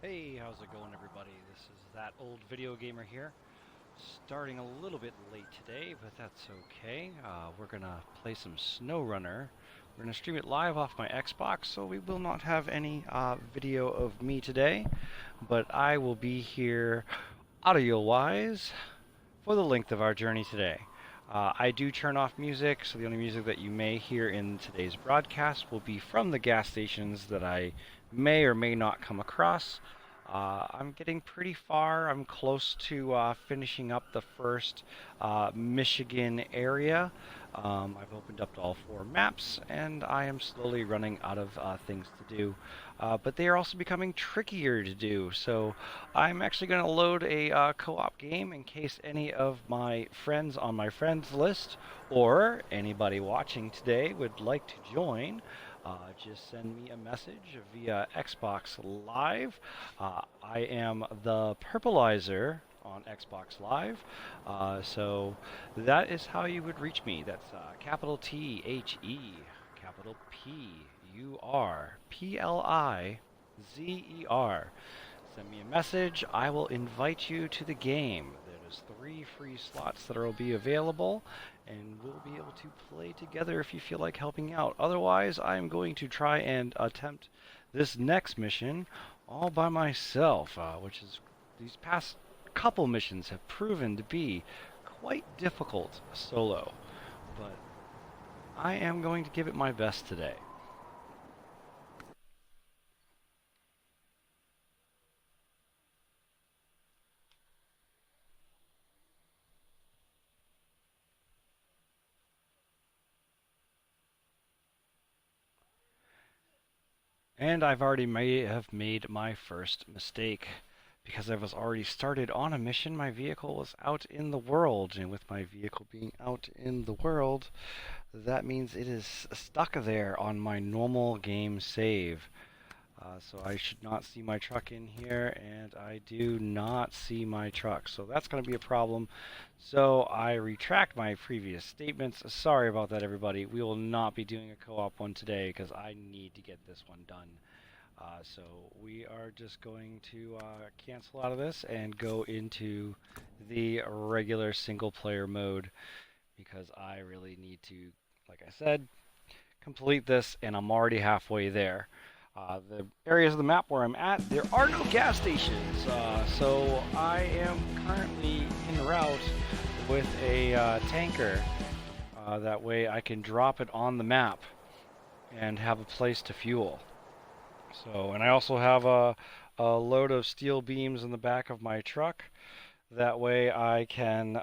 Hey, how's it going, everybody? This is that old video gamer here. Starting a little bit late today, but that's okay. We're gonna play some SnowRunner. We're gonna stream it live off my Xbox, so we will not have any video of me today, but I will be here audio-wise for the length of our journey today. I do turn off music, so the only music that you may hear in today's broadcast will be from the gas stations that I may or may not come across. I'm getting pretty far. I'm close to finishing up the first Michigan area. I've opened up to all four maps, and I am slowly running out of things to do. But they are also becoming trickier to do, so I'm actually going to load a co-op game in case any of my friends on my friends list or anybody watching today would like to join. Just send me a message via Xbox Live. I am the Purpleizer on Xbox Live. So that is how you would reach me. That's capital THE, capital PURPLIZER. Send me a message. I will invite you to the game. There's 3 free slots that will be available, and we'll be able to play together if you feel like helping out. Otherwise, I'm going to try and attempt this next mission all by myself, which is these past couple missions have proven to be quite difficult solo. But I am going to give it my best today. And I've already may have made my first mistake. Because I was already started on a mission, my vehicle was out in the world. And with my vehicle being out in the world, that means it is stuck there on my normal game save. So I should not see my truck in here, and I do not see my truck. So that's going to be a problem. So I retract my previous statements. Sorry about that, everybody. We will not be doing a co-op one today because I need to get this one done. So we are just going to cancel out of this and go into the regular single player mode because I really need to, like I said, complete this, and I'm already halfway there. The areas of the map where I'm at, there are no gas stations, so I am currently en route with a tanker. That way I can drop it on the map and have a place to fuel. So, and I also have a load of steel beams in the back of my truck. That way I can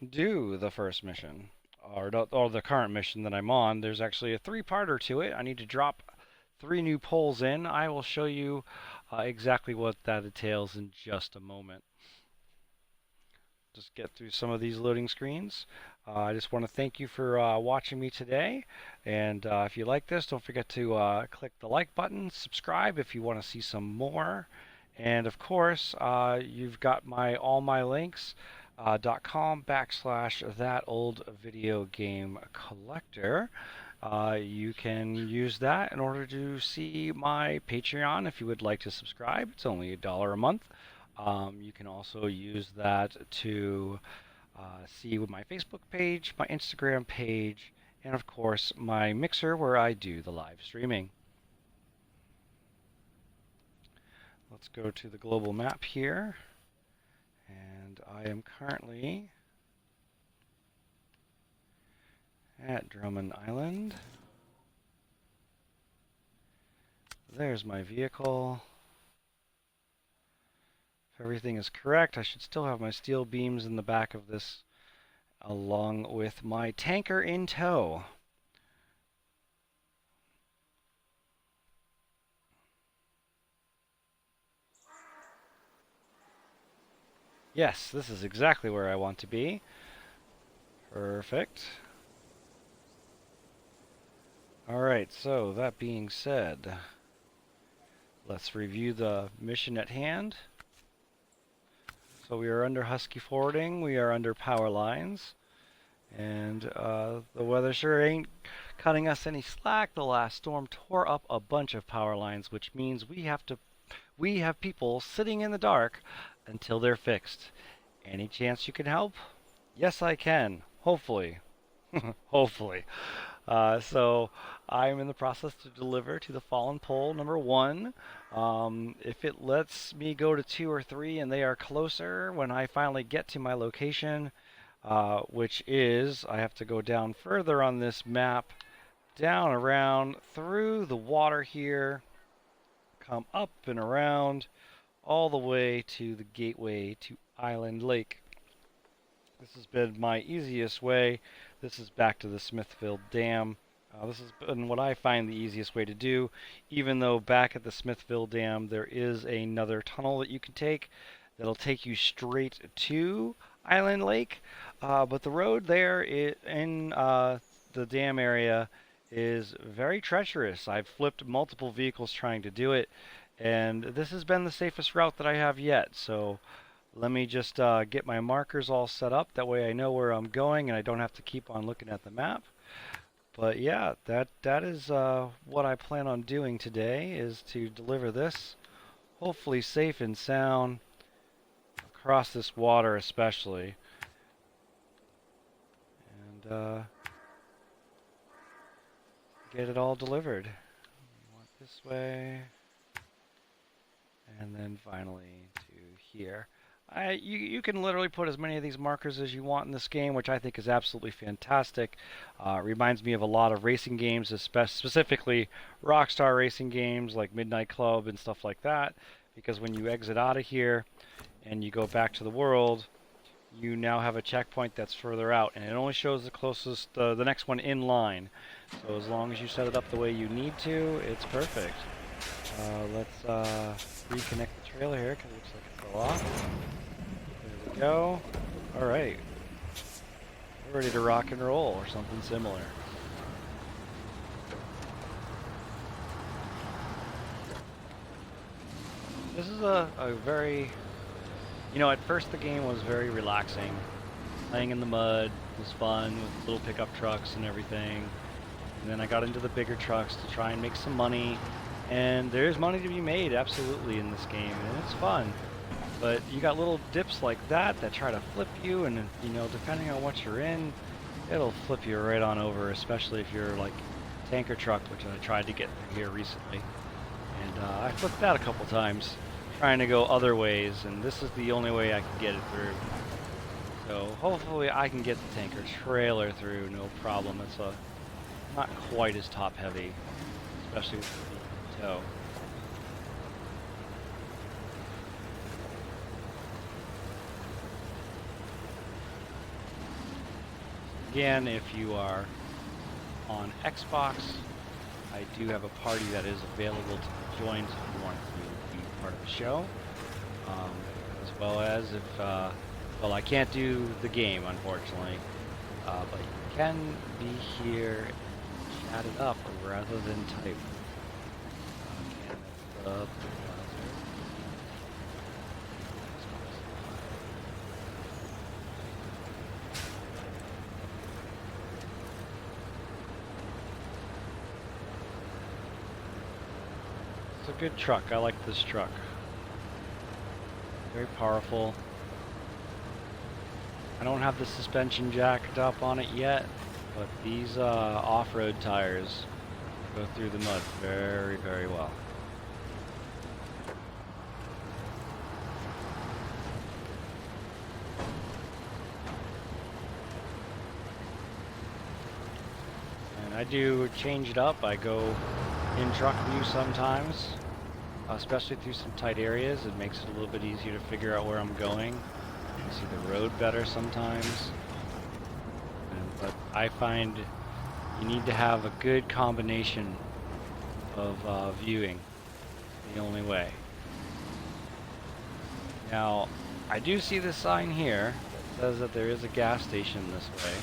do the first mission, or the current mission that I'm on. There's actually a three-parter to it. I need to drop 3 new poles in. I will show you exactly what that entails in just a moment. Just get through some of these loading screens. I just want to thank you for watching me today. And if you like this, don't forget to click the like button, subscribe if you want to see some more. And of course, you've got all my links. .com / that old video game collector. You can use that in order to see my Patreon if you would like to subscribe. It's only $1 a month. You can also use that to see my Facebook page, my Instagram page, and of course my Mixer where I do the live streaming. Let's go to the global map here. And I am currently at Drummond Island. There's my vehicle. If everything is correct, I should still have my steel beams in the back of this along with my tanker in tow. Yes, this is exactly where I want to be. Perfect. Alright, so that being said, let's review the mission at hand. So we are under Husky Forwarding, we are under power lines, and the weather sure ain't cutting us any slack. The last storm tore up a bunch of power lines, which means we have to We have people sitting in the dark until they're fixed. Any chance you can help? Yes, I can. Hopefully. Hopefully. So I'm in the process to deliver to the fallen pole number one. If it lets me go to two or three and they are closer when I finally get to my location, which is, I have to go down further on this map, down around through the water here, come up and around all the way to the gateway to Island Lake. This has been my easiest way. This is back to the Smithfield Dam. This has been what I find the easiest way to do, even though back at the Smithfield Dam there is another tunnel that you can take that'll take you straight to Island Lake. But the road there in the dam area is very treacherous. I've flipped multiple vehicles trying to do it, and this has been the safest route that I have yet. So let me just get my markers all set up. That way I know where I'm going and I don't have to keep on looking at the map. But yeah, that is what I plan on doing today, is to deliver this, hopefully safe and sound, across this water especially. And get it all delivered. This way. And then finally to here. You can literally put as many of these markers as you want in this game, which I think is absolutely fantastic. It reminds me of a lot of racing games, specifically Rockstar racing games like Midnight Club and stuff like that, because when you exit out of here and you go back to the world, you now have a checkpoint that's further out, and it only shows the closest, the next one in line. So as long as you set it up the way you need to, it's perfect. Let's reconnect the trailer here, because it looks like it fell off. There we go. Alright. We're ready to rock and roll, or something similar. This is a very... You know, at first the game was very relaxing. Playing in the mud was fun, with little pickup trucks and everything. And then I got into the bigger trucks to try and make some money. And there's money to be made, absolutely, in this game, and it's fun. But you got little dips like that try to flip you, and you know, depending on what you're in, it'll flip you right on over, especially if you're like tanker truck, which I tried to get here recently. And I flipped that a couple times, trying to go other ways, and this is the only way I can get it through. So hopefully I can get the tanker trailer through, no problem. It's not quite as top heavy, especially with the tow. Again, if you are on Xbox, I do have a party that is available to be joined if you want to be part of the show. As well as if, well, I can't do the game, unfortunately, but you can be here and chat it up rather than type. It's a good truck. I like this truck. Very powerful. I don't have the suspension jacked up on it yet, but these off-road tires go through the mud very, very well. And I do change it up. I go in truck view sometimes, especially through some tight areas. It makes it a little bit easier to figure out where I'm going. I see the road better sometimes. But I find you need to have a good combination of viewing. The only way. Now, I do see this sign here that says that there is a gas station this way,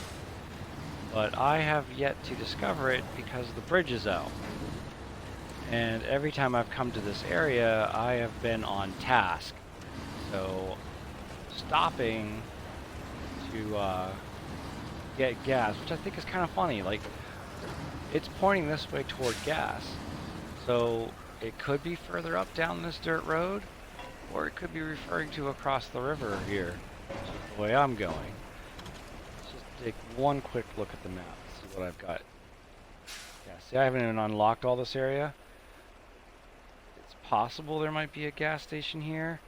but I have yet to discover it because the bridge is out. And every time I've come to this area, I have been on task. So, stopping to get gas, which I think is kind of funny. Like, it's pointing this way toward gas. So, it could be further up down this dirt road, or it could be referring to across the river here, which is the way I'm going. Let's just take one quick look at the map, see what I've got. Yeah, see, I haven't even unlocked all this area. It's possible there might be a gas station here.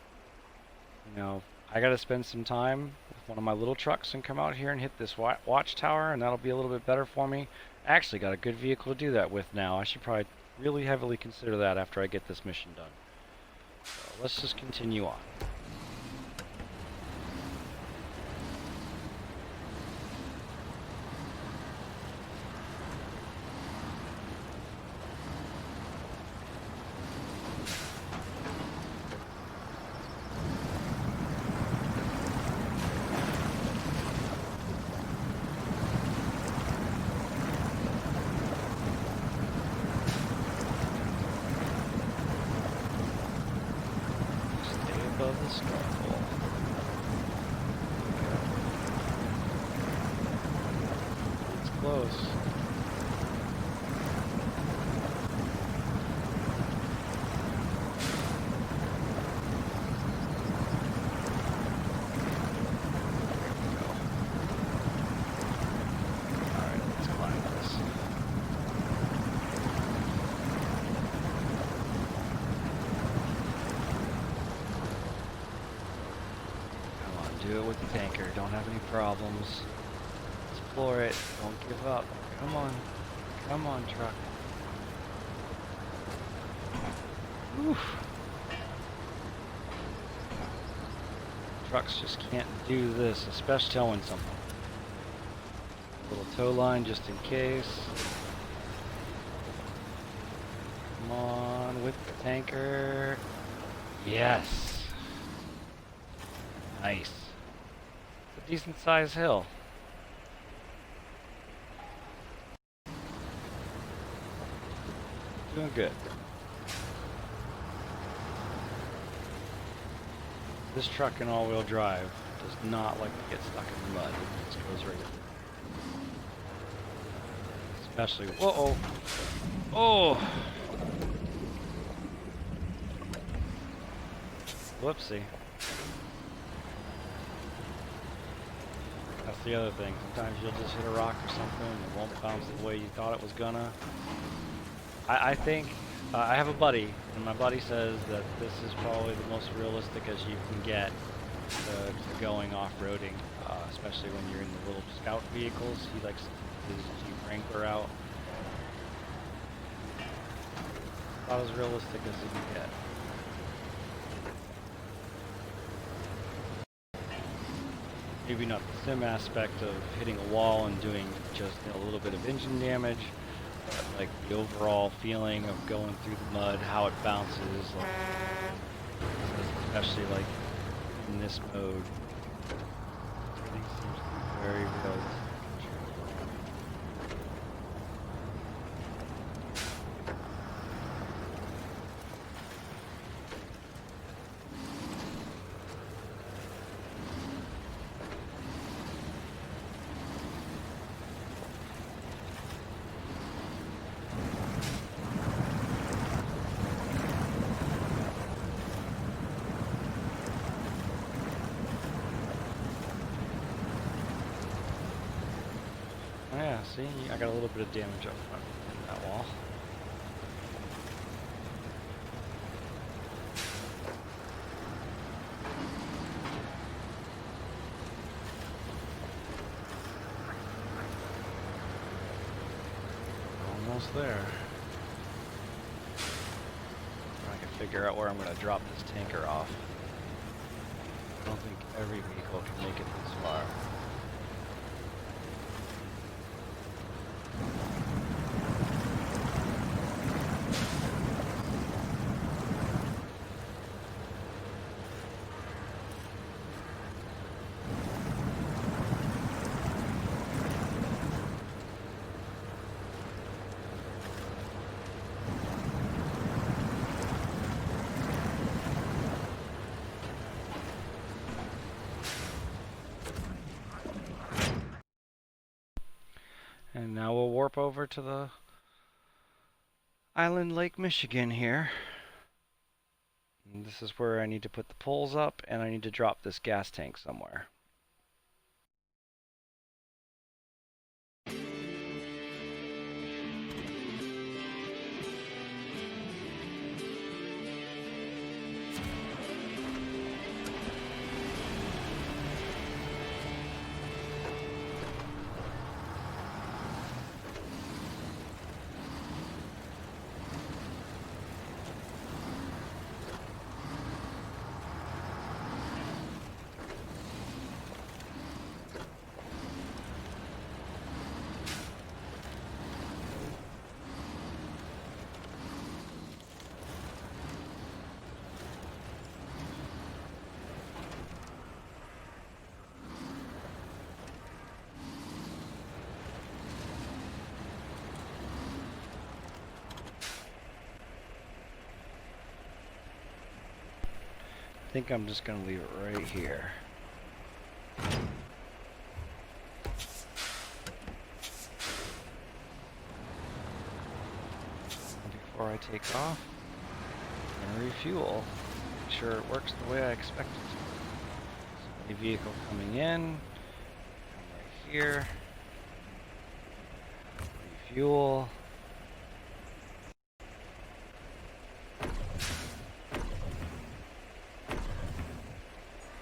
You know, I gotta spend some time with one of my little trucks and come out here and hit this watchtower, and that'll be a little bit better for me. I actually got a good vehicle to do that with now. I should probably really heavily consider that after I get this mission done. So let's just continue on. Above the snorkel. It's close. Alright, let's climb this. Do it with the tanker. Don't have any problems. Explore it. Don't give up. Come on. Come on, truck. Whew. Trucks just can't do this, especially towing something. Little tow line just in case. Come on with the tanker. Yes. Nice. Decent sized hill. Doing good. This truck in all-wheel drive does not like to get stuck in the mud. It just goes right through. Especially, whoa, oh, whoopsie. That's the other thing. Sometimes you'll just hit a rock or something and it won't bounce the way you thought it was gonna. I think, I have a buddy, and my buddy says that this is probably the most realistic as you can get to going off-roading, especially when you're in the little scout vehicles. He likes his Jeep Wrangler out. About as realistic as you can get. Maybe not the sim aspect of hitting a wall and doing just a little bit of engine damage, but like the overall feeling of going through the mud, how it bounces, like, especially like in this mode. Everything seems to be very realistic. Yeah, see, I got a little bit of damage up front in that wall. Almost there. I can figure out where I'm going to drop this tanker off. I don't think every vehicle can make it this far. And now we'll warp over to the... Island Lake, Michigan here. And this is where I need to put the poles up, and I need to drop this gas tank somewhere. I think I'm just going to leave it right here. Before I take off, I'm going to refuel. Make sure it works the way I expect it to. So, the vehicle coming in, come right here, refuel.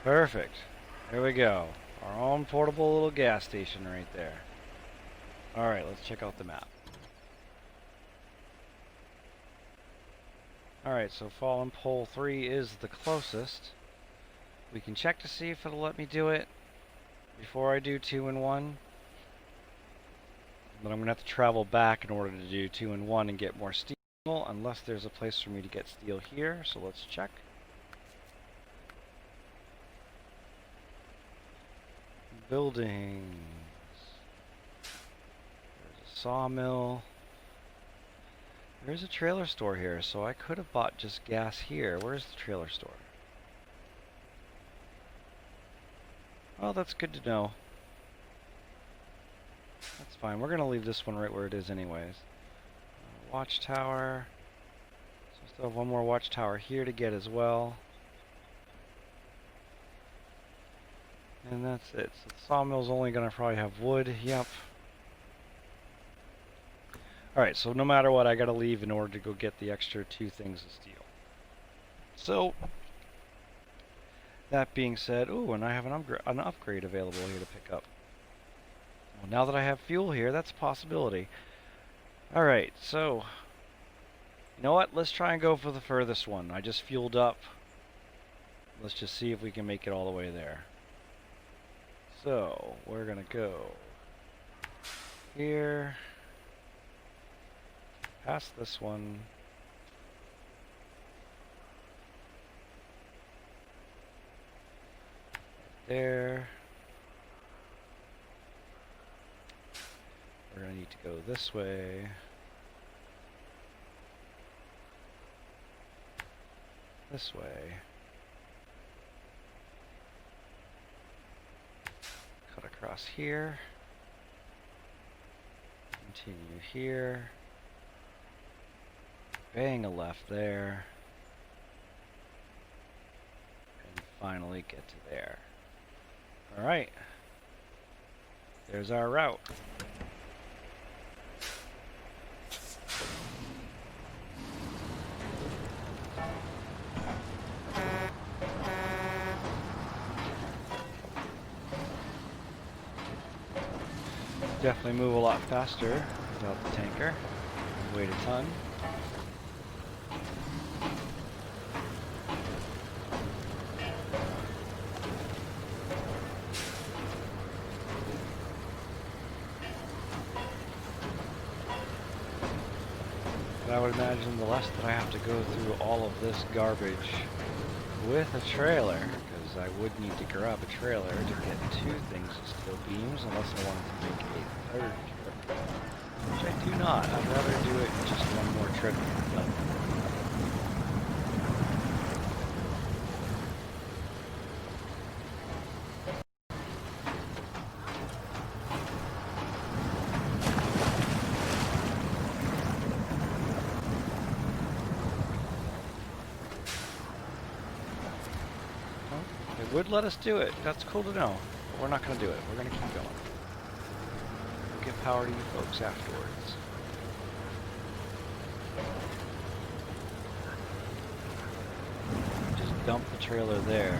Perfect. There we go. Our own portable little gas station right there. Alright, let's check out the map. Alright, so Fallen Pole 3 is the closest. We can check to see if it'll let me do it before I do 2 and 1. But I'm going to have to travel back in order to do 2 and 1 and get more steel, unless there's a place for me to get steel here, so let's check. Buildings. There's a sawmill. There's a trailer store here, so I could have bought just gas here. Where's the trailer store? Well, that's good to know. That's fine. We're going to leave this one right where it is anyways. Watchtower. So I still have one more watchtower here to get as well. And that's it. So the sawmill's only going to probably have wood. Yep. Alright, so no matter what, I got to leave in order to go get the extra 2 things of steel. So, that being said, ooh, and I have an upgrade available here to pick up. Well, now that I have fuel here, that's a possibility. Alright, so, you know what? Let's try and go for the furthest one. I just fueled up. Let's just see if we can make it all the way there. So, we're going to go here, past this one, there. We're going to need to go this way, this way. Cut across here, continue here, bang a left there, and finally get to there. Alright, there's our route. Definitely move a lot faster without the tanker. Weighed a ton. But I would imagine the less that I have to go through all of this garbage with a trailer, because I would need to grab a trailer to get 2 things of steel beams, unless I wanted to make a 3rd trip, which I do not. I'd rather do it just one more trip. But would let us do it. That's cool to know. But we're not going to do it. We're going to keep going. We'll give power to you folks afterwards. Just dump the trailer there.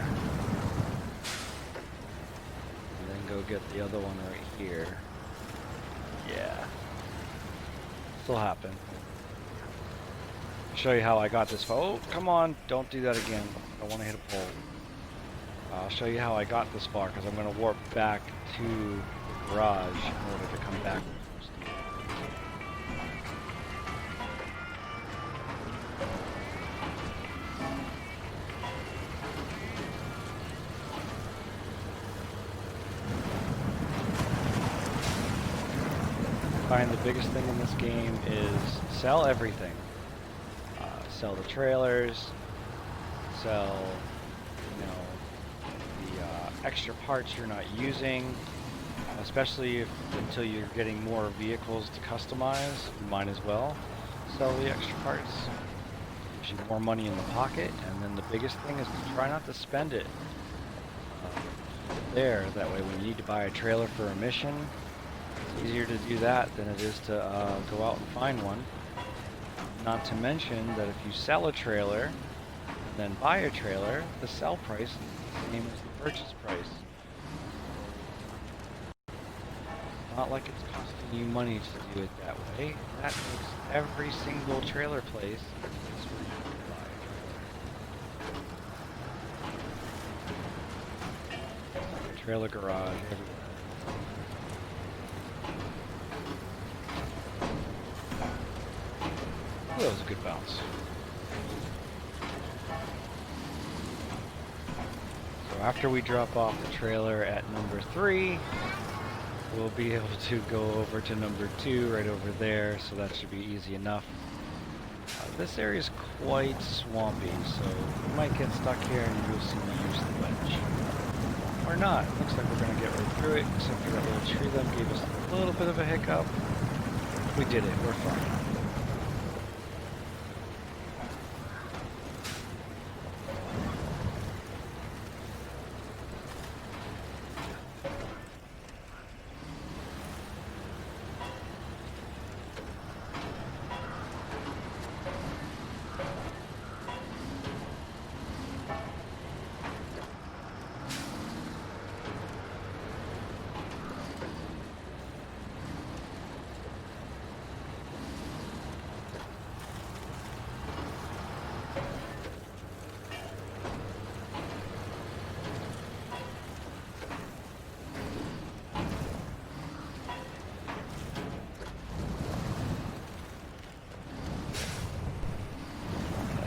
And then go get the other one right here. Yeah. This'll happen. Show you how I got this far. Oh, come on, don't do that again. I want to hit a pole. I'll show you how I got this far, because I'm going to warp back to the garage in order to come back. I find the biggest thing in this game is sell everything. Sell the trailers, sell, you know, the extra parts you're not using, especially until you're getting more vehicles to customize. You might as well sell the extra parts. Gives you more money in the pocket, and then the biggest thing is to try not to spend it there. That way, when you need to buy a trailer for a mission, it's easier to do that than it is to go out and find one. Not to mention that if you sell a trailer and then buy a trailer, the sell price is the same as the purchase price. It's not like it's costing you money to do it that way. That makes every single trailer place a place where you can buy a trailer. Trailer garage everywhere. Oh, that was a good bounce. So after we drop off the trailer at number 3, we'll be able to go over to number 2 right over there, so that should be easy enough. This area is quite swampy, so we might get stuck here and you'll see me use the wedge. Or not. Looks like we're going to get right through it, except for that little tree that gave us a little bit of a hiccup. We did it. We're fine.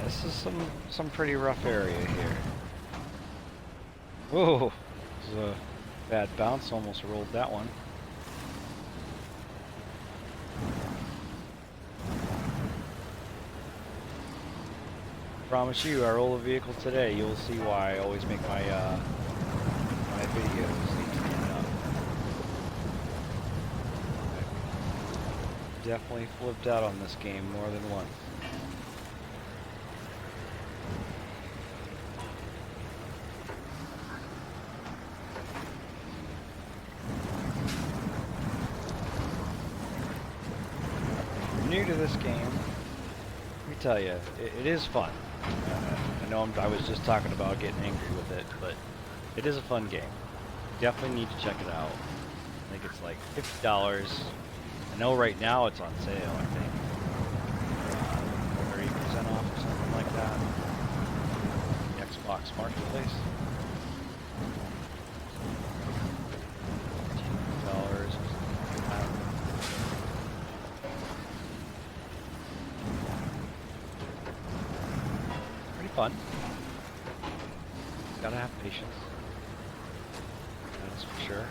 This is some pretty rough area here. Whoa, this is a bad bounce, almost rolled that one. I promise you, I roll a vehicle today, you'll see why I always make my my videos stand up. I've definitely flipped out on this game more than once. New to this game, let me tell you, it is fun. I know I was just talking about getting angry with it, but it is a fun game. Definitely need to check it out. I think it's like $50. I know right now it's on sale, I think. 30% off or something like that. The Xbox Marketplace. $10 or something like that. Fun. Gotta have patience. That's for sure.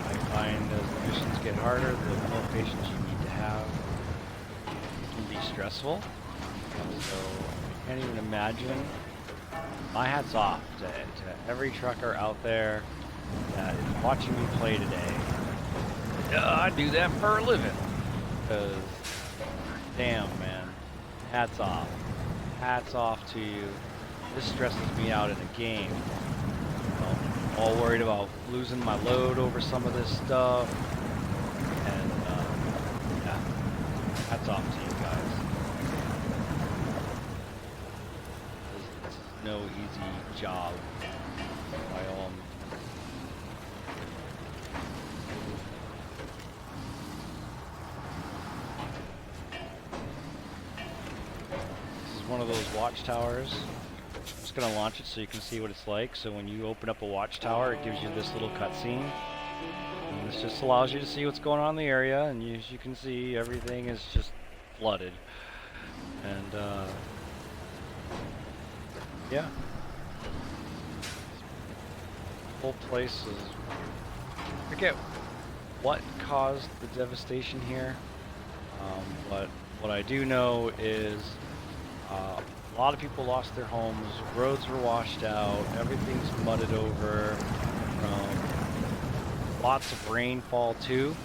I find as the missions get harder, the more patience you need to have. It can be stressful. So I can't even imagine. My hat's off to every trucker out there that is watching me play today. I do that for a living. Because, damn, man. Hats off. Hats off to you. This stresses me out in a game. I'm all worried about losing my load over some of this stuff. And yeah, hats off to you guys. This is no easy job by all means. This is one of those watchtowers. I'm just going to launch it so you can see what it's like. So when you open up a watchtower, it gives you this little cutscene. And this just allows you to see what's going on in the area, and as you can see, everything is just flooded. And yeah, the whole place is. I forget what caused the devastation here, but what I do know is a lot of people lost their homes, roads were washed out, everything's mudded over. Lots of rainfall too,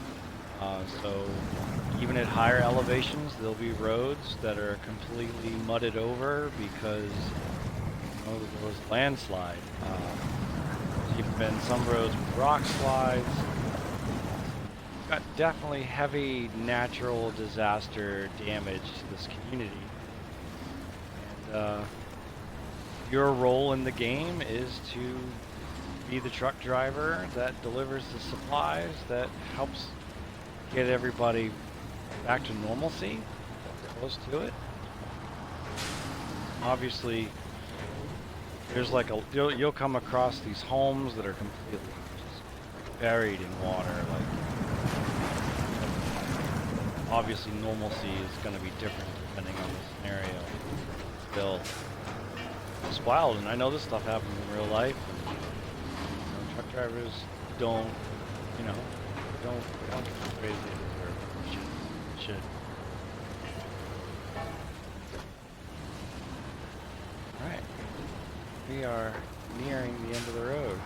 so even at higher elevations there'll be roads that are completely mudded over because there was landslide. There's even been some roads with rock slides. Got definitely heavy natural disaster damage to this community. And your role in the game is to be the truck driver that delivers the supplies, that helps get everybody back to normalcy, close to it. Obviously, there's like you'll come across these homes that are completely just buried in water. Like, obviously, normalcy is going to be different depending on the scenario. Still, it's wild, and I know this stuff happens in real life. Truck drivers don't get as crazy as they should. Alright. We are nearing the end of the road.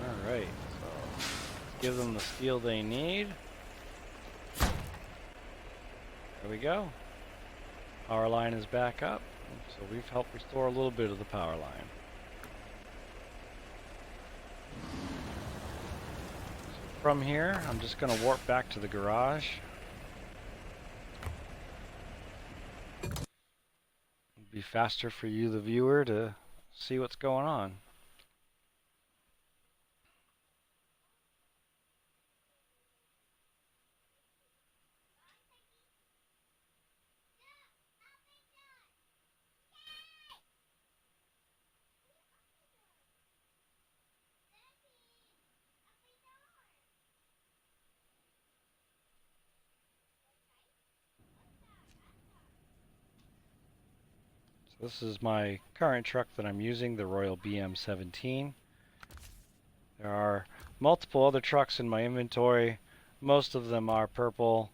Alright, so let's give them the steel they need. There we go. Power line is back up, so we've helped restore a little bit of the power line. So from here, I'm just going to warp back to the garage. It'll be faster for you, the viewer, to see what's going on. This is my current truck that I'm using, the Royal BM17. There are multiple other trucks in my inventory. Most of them are purple.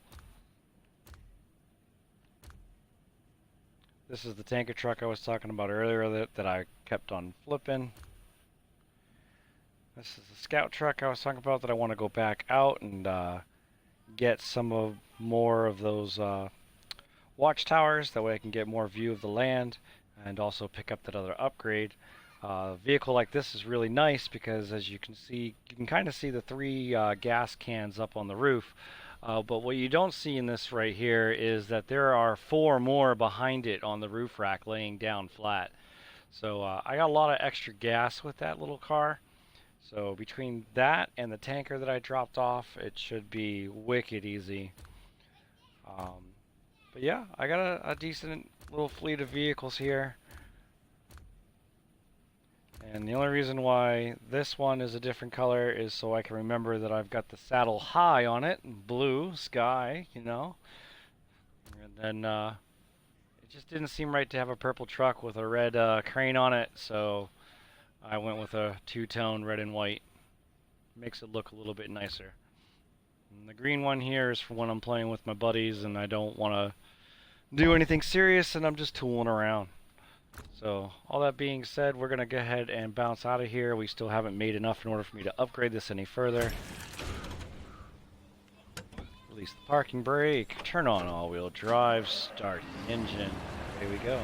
This is the tanker truck I was talking about earlier that I kept on flipping. This is the scout truck I was talking about that I want to go back out and get some more of those watchtowers. That way I can get more view of the land and also pick up that other upgrade. A vehicle like this is really nice because, as you can see, you can kind of see the three gas cans up on the roof. But what you don't see in this right here is that there are 4 more behind it on the roof rack laying down flat. So I got a lot of extra gas with that little car. So between that and the tanker that I dropped off, it should be wicked easy. But yeah, I got a decent little fleet of vehicles here. And the only reason why this one is a different color is so I can remember that I've got the saddle high on it, blue sky, you know. And then it just didn't seem right to have a purple truck with a red crane on it, so I went with a two-tone red and white. Makes it look a little bit nicer. And the green one here is for when I'm playing with my buddies and I don't want to do anything serious and I'm just tooling around. So, all that being said, we're going to go ahead and bounce out of here. We still haven't made enough in order for me to upgrade this any further. Release the parking brake, turn on all-wheel drive, start the engine. Away we go.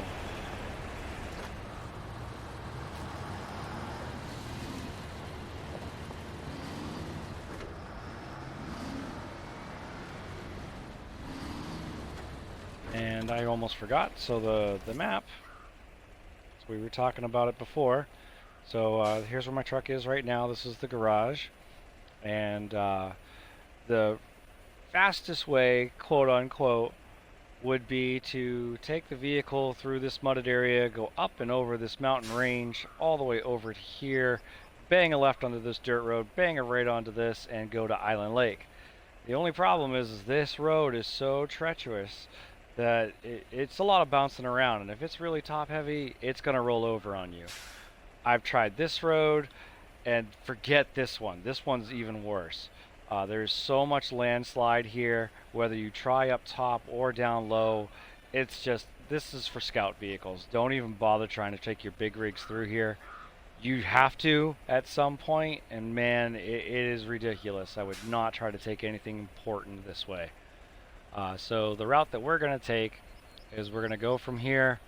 And I almost forgot, so the map, so we were talking about it before. So here's where my truck is right now. This is the garage. And the fastest way, quote unquote, would be to take the vehicle through this mudded area, go up and over this mountain range, all the way over to here, bang a left onto this dirt road, bang a right onto this, and go to Island Lake. The only problem is this road is so treacherous that it's a lot of bouncing around, and if it's really top heavy, it's going to roll over on you. I've tried this road, and forget this one. This one's even worse. There's so much landslide here, whether you try up top or down low. It's just, this is for scout vehicles. Don't even bother trying to take your big rigs through here. You have to at some point, and man, it is ridiculous. I would not try to take anything important this way. So the route that we're going to take is we're going to go from here.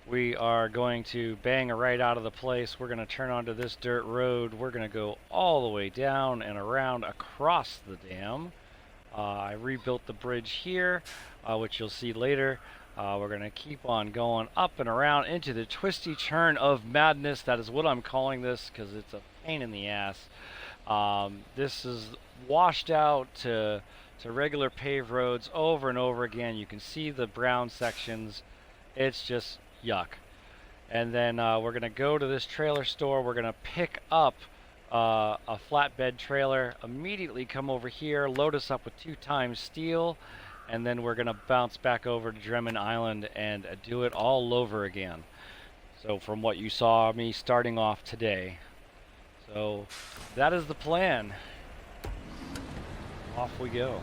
We are going to bang a right out of the place. We're going to turn onto this dirt road. We're going to go all the way down and around across the dam. I rebuilt the bridge here, which you'll see later. We're going to keep on going up and around into the twisty turn of madness. That is what I'm calling this because it's a pain in the ass. This is washed out to regular paved roads over and over again. You can see the brown sections. It's just yuck. And then we're going to go to this trailer store. We're going to pick up a flatbed trailer, immediately come over here, load us up with 2 times steel, and then we're going to bounce back over to Dremen Island and do it all over again. So from what you saw me starting off today. So that is the plan. Off we go.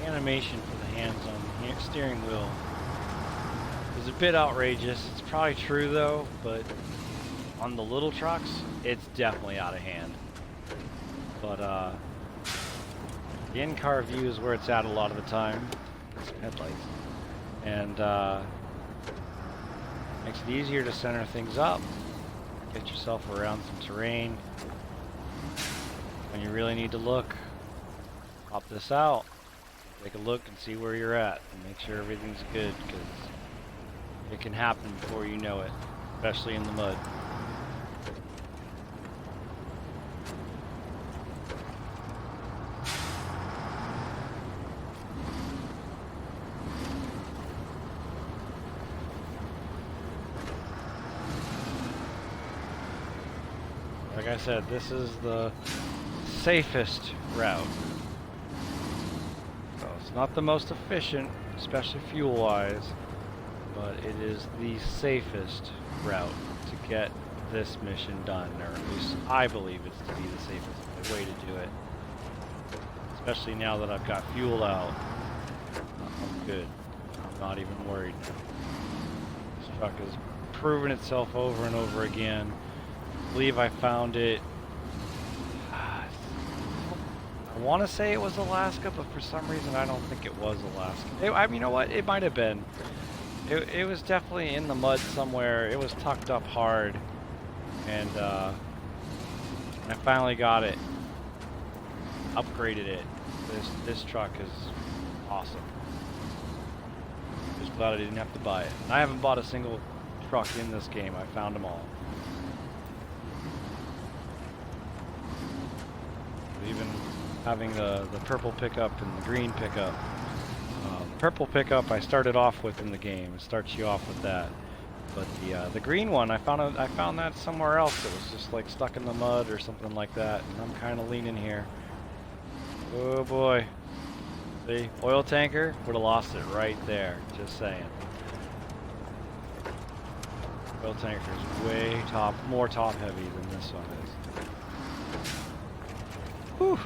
Animation for the hands on the steering wheel is a bit outrageous. It's probably true though, but on the little trucks, it's definitely out of hand. But the in-car view is where it's at a lot of the time. Some headlights. and makes it easier to center things up, get yourself around some terrain. When you really need to look, pop this out, take a look and see where you're at, and make sure everything's good, because it can happen before you know it, especially in the mud. Like I said, this is the safest route. So it's not the most efficient, especially fuel-wise, but it is the safest route to get this mission done, or at least I believe it's to be the safest way to do it. Especially now that I've got fuel out, I'm good. I'm not even worried. This truck has proven itself over and over again. I believe I found it, I want to say it was Alaska, but for some reason I don't think it was Alaska. You know what, it might have been. It was definitely in the mud somewhere. It was tucked up hard, and I finally got it, upgraded it. This truck is awesome. Just glad I didn't have to buy it. And I haven't bought a single truck in this game. I found them all. Even having the purple pickup and the green pickup. The purple pickup I started off with in the game. It starts you off with that. But the green one, I found that somewhere else. It was just like stuck in the mud or something like that. And I'm kind of leaning here. Oh boy. See, oil tanker would have lost it right there. Just saying. Oil tanker is way more top heavy than this one is. Whew.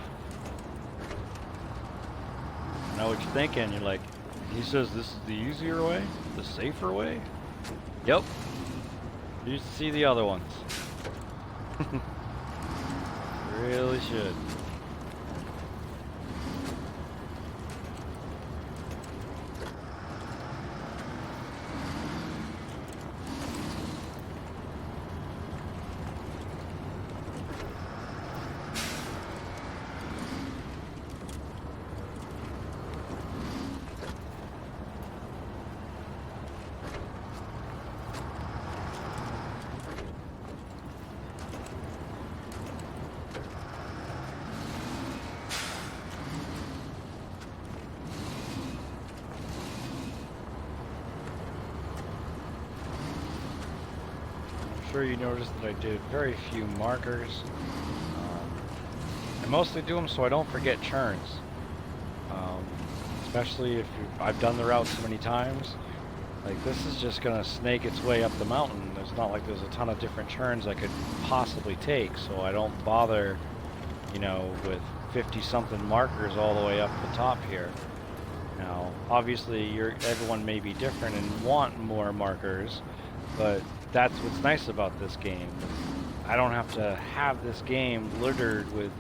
I know what you're thinking. You're like, he says this is the easier way, the safer way. Yep. You should see the other ones. Really should. Sure you noticed that I did very few markers. I mostly do them so I don't forget turns. Especially if I've done the route so many times. Like, this is just gonna snake its way up the mountain. There's not like there's a ton of different turns I could possibly take, so I don't bother, you know, with 50-something markers all the way up the top here. Now, obviously, everyone may be different and want more markers, but that's what's nice about this game. I don't have to have this game littered with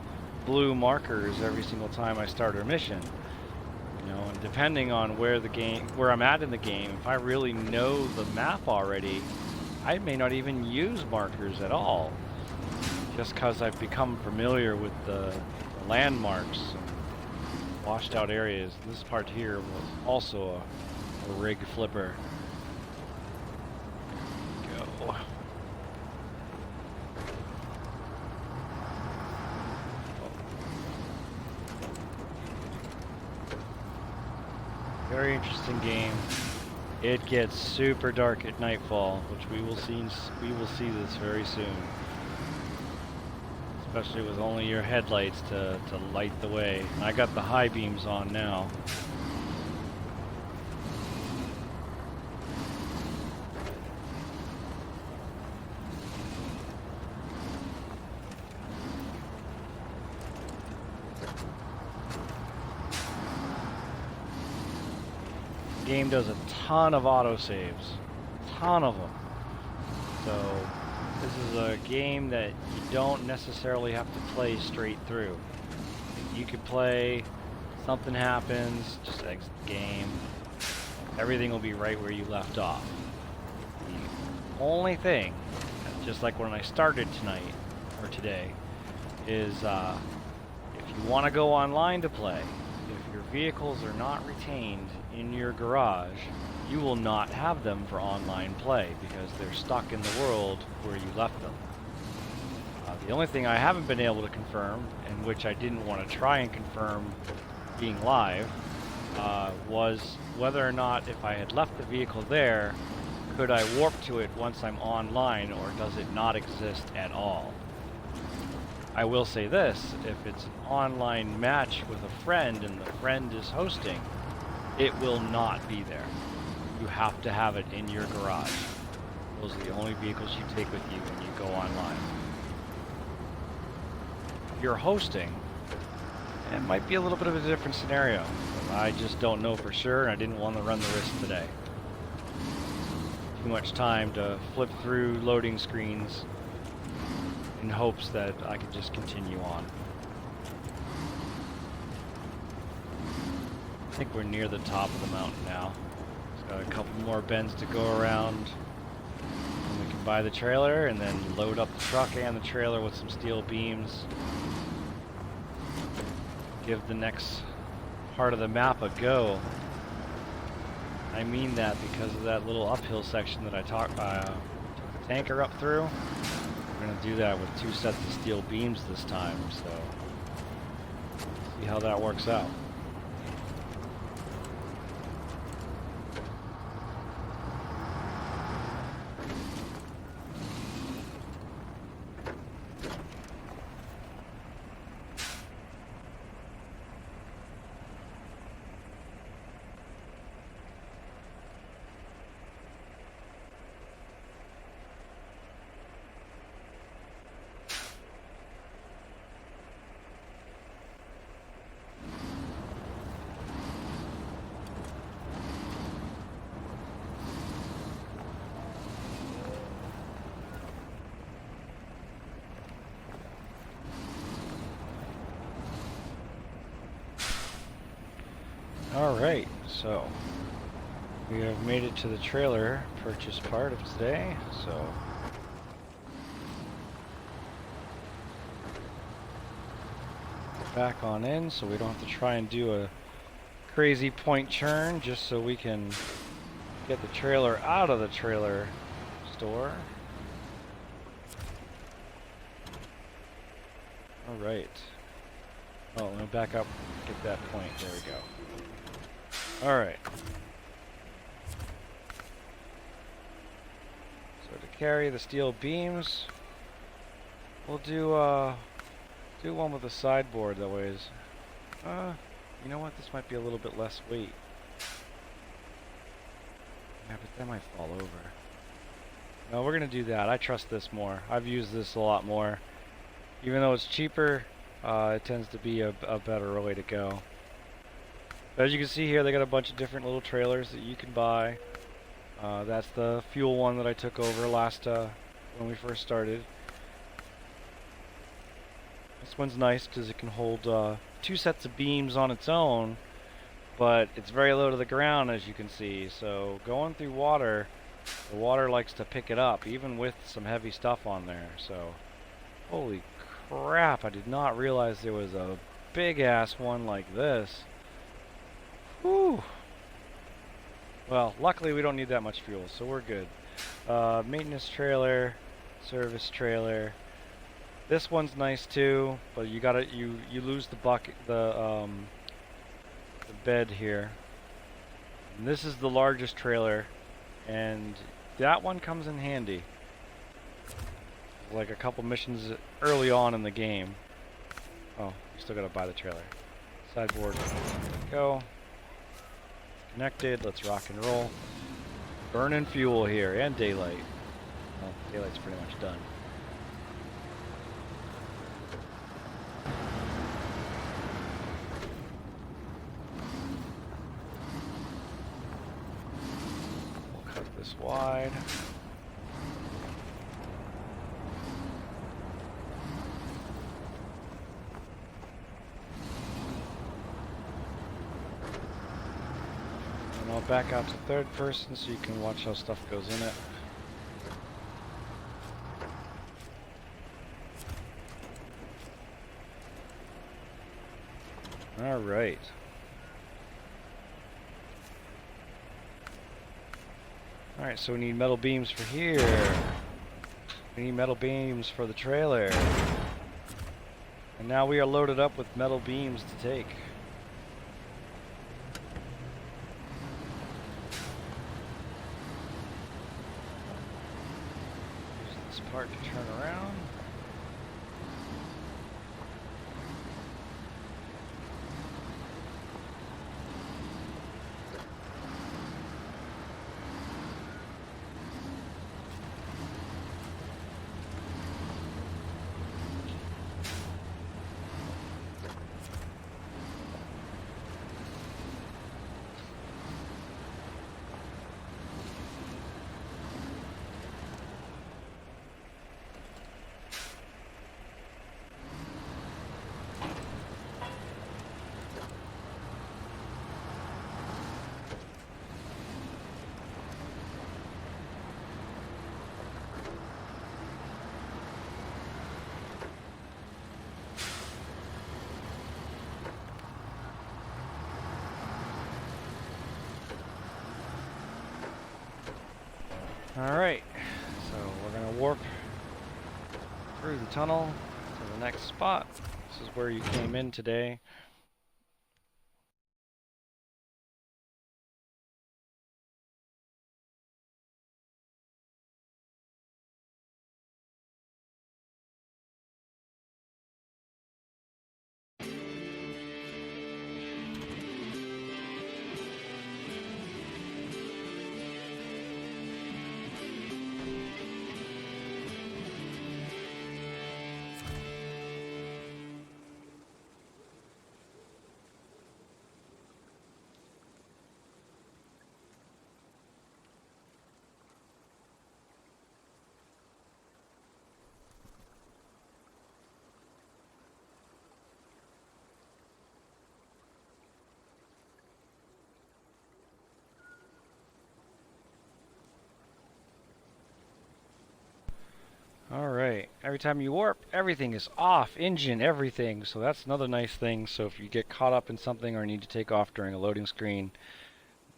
blue markers every single time I start a mission. You know, and depending on where I'm at in the game, if I really know the map already, I may not even use markers at all. Just because I've become familiar with the landmarks and washed out areas. This part here was also a rig flipper. Go. Very interesting game. It gets super dark at nightfall, which we will see this very soon. Especially with only your headlights to light the way. And I got the high beams on now. The game does a ton of autosaves. Ton of them. So this is a game that you don't necessarily have to play straight through. You could play, something happens, just exit the game, everything will be right where you left off. The only thing, just like when I started tonight, or today, is if you want to go online to play, if your vehicles are not retained in your garage, you will not have them for online play because they're stuck in the world where you left them. The only thing I haven't been able to confirm, and which I didn't want to try and confirm being live, was whether or not if I had left the vehicle there, could I warp to it once I'm online, or does it not exist at all? I will say this, if it's an online match with a friend and the friend is hosting, it will not be there. You have to have it in your garage. Those are the only vehicles you take with you when you go online. If you're hosting, it might be a little bit of a different scenario. I just don't know for sure, and I didn't want to run the risk today. Too much time to flip through loading screens in hopes that I could just continue on. I think we're near the top of the mountain now. Just got a couple more bends to go around. And we can buy the trailer and then load up the truck and the trailer with some steel beams. Give the next part of the map a go. I mean that because of that little uphill section that I took the tanker up through. We're going to do that with 2 sets of steel beams this time, so see how that works out. Alright, so we have made it to the trailer purchase part of today, so back on in so we don't have to try and do a crazy point churn just so we can get the trailer out of the trailer store. Alright. Oh, let me back up, get that point, there we go. Alright. So to carry the steel beams, we'll do one with a sideboard that weighs, you know what, this might be a little bit less weight. Yeah, but that might fall over. No, we're gonna do that. I trust this more. I've used this a lot more. Even though it's cheaper, it tends to be a better way to go. As you can see here, they got a bunch of different little trailers that you can buy. That's the fuel one that I took over last when we first started. This one's nice because it can hold 2 sets of beams on its own, but it's very low to the ground, as you can see. So going through water, the water likes to pick it up, even with some heavy stuff on there. So, holy crap! I did not realize there was a big ass one like this. Whew. Well, luckily we don't need that much fuel, so we're good. Maintenance trailer, service trailer. This one's nice too, but you gotta you lose the bucket, the bed here. And this is the largest trailer, and that one comes in handy. Like a couple missions early on in the game. Oh, you still gotta buy the trailer. Sideboard, go. Connected, let's rock and roll. Burning fuel here, and daylight. Well, daylight's pretty much done. We'll cut this wide. back out to third person so you can watch how stuff goes in it. Alright. Alright, so we need metal beams for here. We need metal beams for the trailer. And now we are loaded up with metal beams to take. Use this part to turn around. Alright, so we're going to warp through the tunnel to the next spot. This is where you came in today. Alright, every time you warp, everything is off, engine, everything, so that's another nice thing. So if you get caught up in something or need to take off during a loading screen,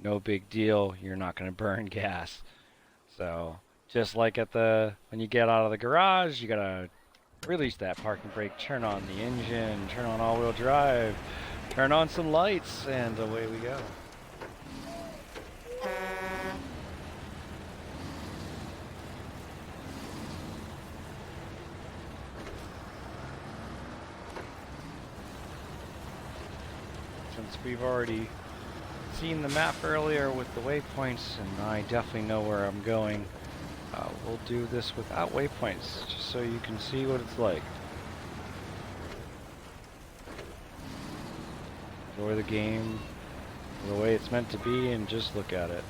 no big deal, you're not going to burn gas. So, just like at when you get out of the garage, you gotta release that parking brake, turn on the engine, turn on all-wheel drive, turn on some lights, and away we go. Since we've already seen the map earlier with the waypoints, and I definitely know where I'm going, we'll do this without waypoints, just so you can see what it's like. Enjoy the game the way it's meant to be, and just look at it.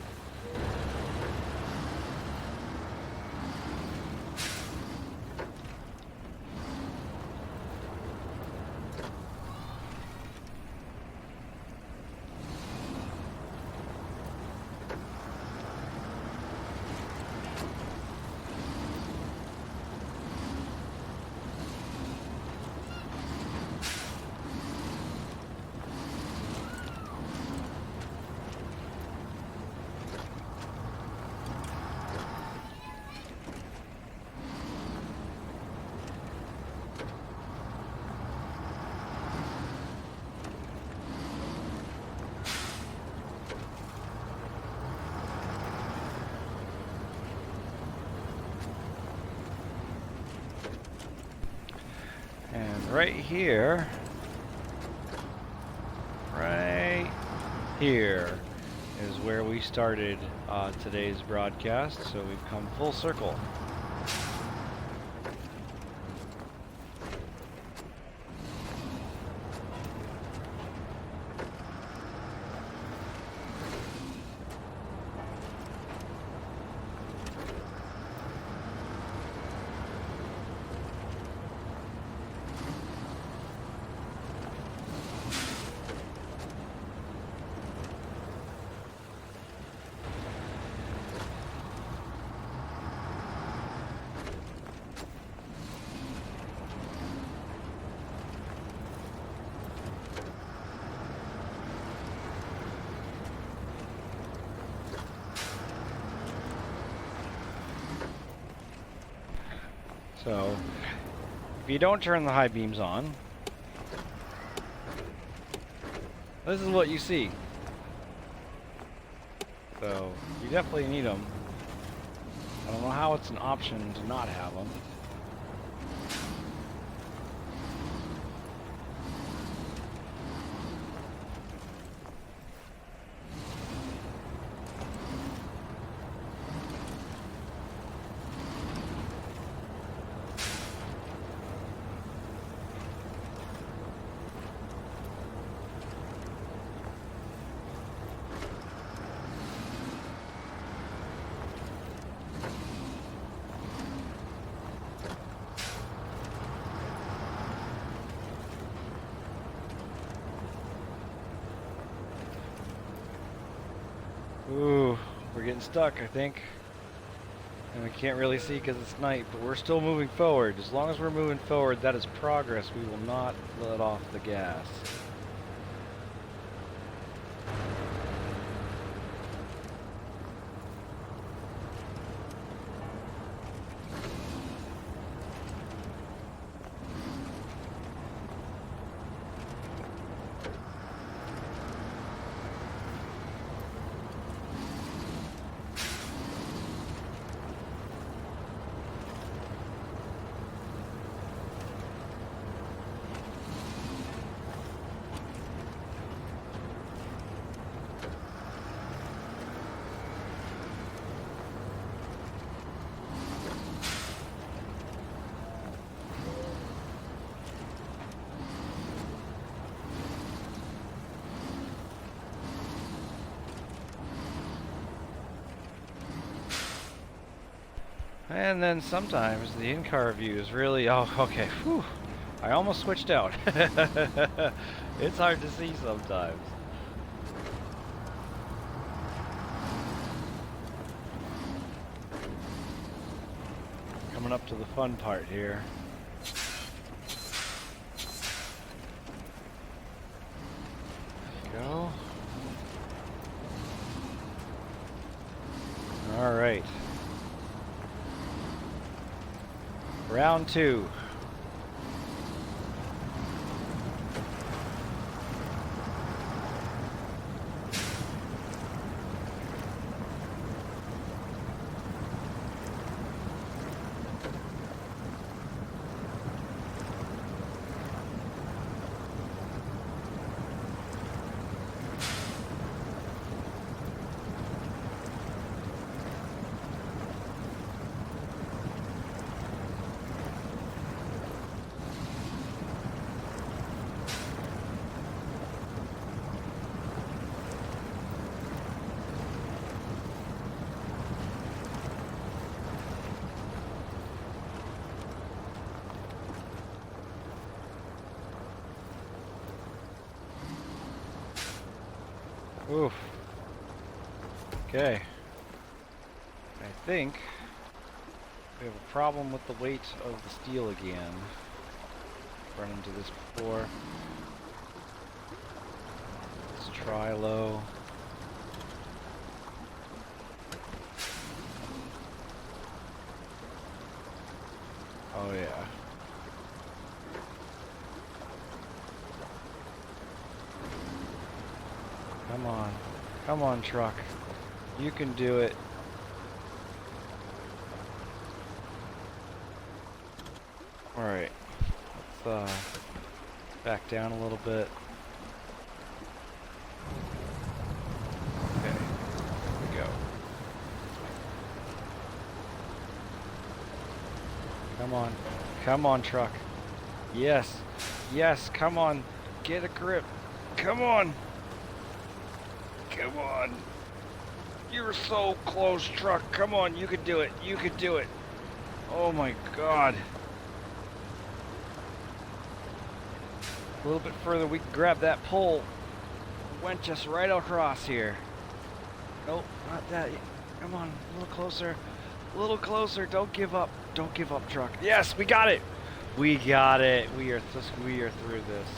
And right here is where we started today's broadcast, so we've come full circle. So, if you don't turn the high beams on, this is what you see. So, you definitely need them. I don't know how it's an option to not have them. Ooh, we're getting stuck, I think. And we can't really see because it's night, but we're still moving forward. As long as we're moving forward, that is progress. We will not let off the gas. And then sometimes the in-car view is really, oh, okay, whew, I almost switched out. It's hard to see sometimes. Coming up to the fun part here. Go. All right. Round 2. Oof. Okay. I think we have a problem with the weight of the steel again. Run into this before. Let's try low. Oh yeah. Come on. Come on, truck. You can do it. Alright. Let's back down a little bit. Okay. Here we go. Come on. Come on, truck. Yes. Yes, come on. Get a grip. Come on. Come on. You're so close, truck. Come on, you can do it. You can do it. Oh my god. A little bit further, we can grab that pole. Went just right across here. Nope, not that. Come on, a little closer. A little closer. Don't give up. Don't give up, truck. Yes, we got it. We got it. We are through this.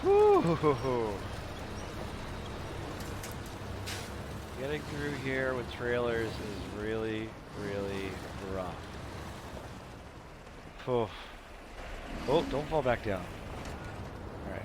Woo-hoo-hoo-hoo. Getting through here with trailers is really, really rough. Oh, oh, don't fall back down. All right.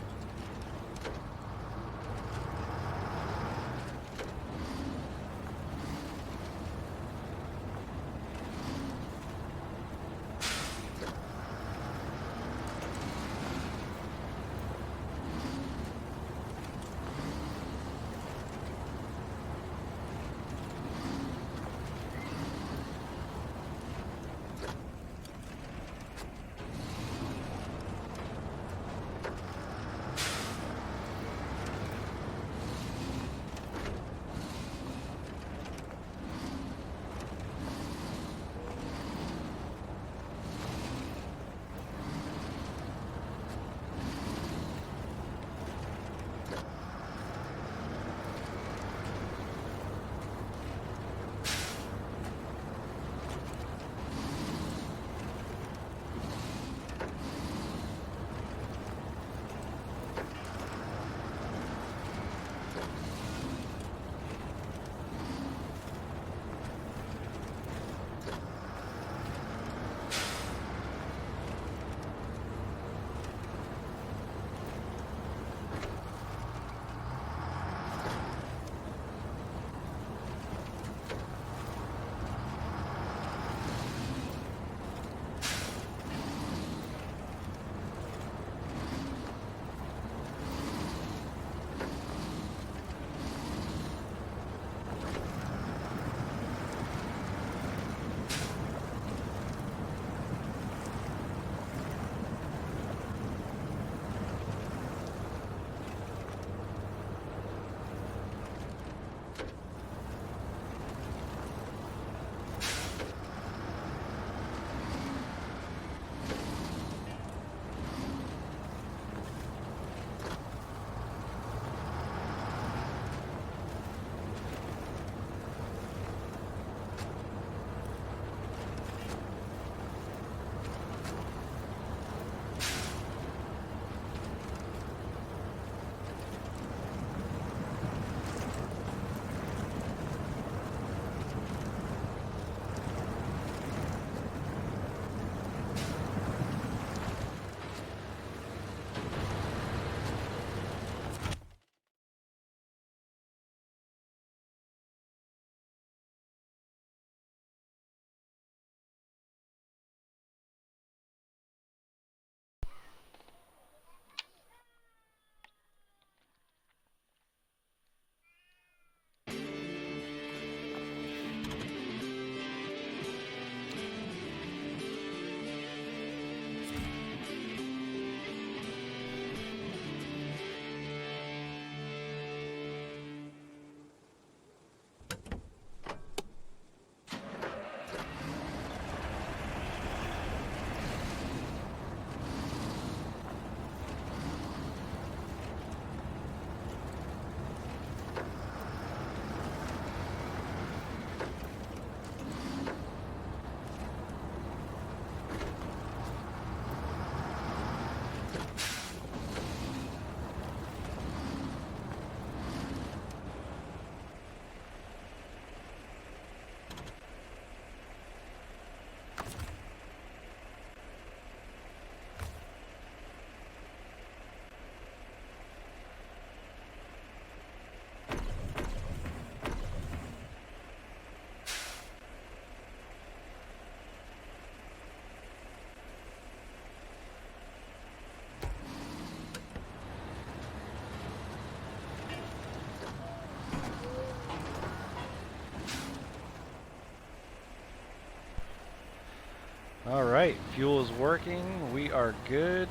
All right, fuel is working. We are good.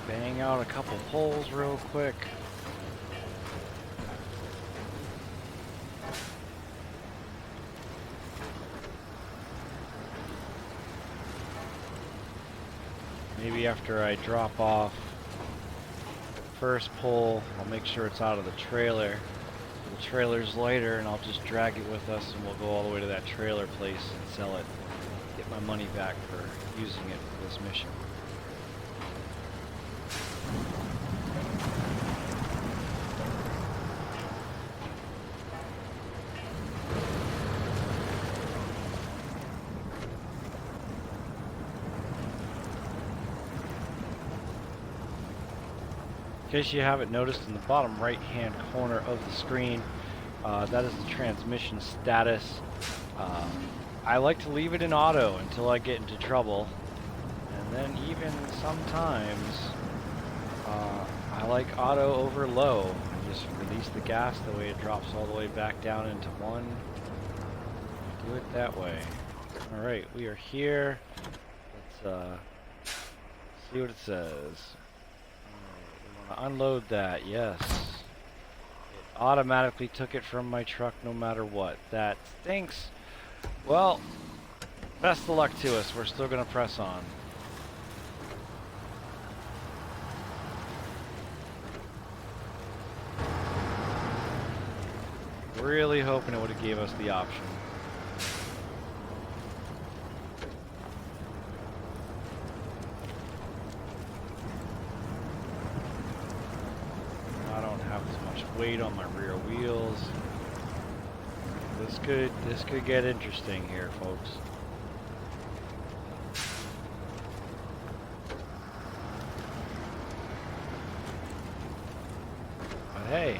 Bang out a couple poles real quick. Maybe after I drop off first pole, I'll make sure it's out of the trailer. The trailer's lighter, and I'll just drag it with us, and we'll go all the way to that trailer place and sell it. Get my money back for using it for this mission. case you haven't noticed, in the bottom right hand corner of the screen, that is the transmission status. I like to leave it in auto until I get into trouble, and then even sometimes I like auto over low and just release the gas the way it drops all the way back down into 1. Do it that way. Alright, we are here. Let's see what it says. We want to unload that, yes. It automatically took it from my truck no matter what. That stinks. Well, best of luck to us. We're still going to press on. Really hoping it would have gave us the option. I don't have as much weight on my rear wheels. This could get interesting here, folks. But hey,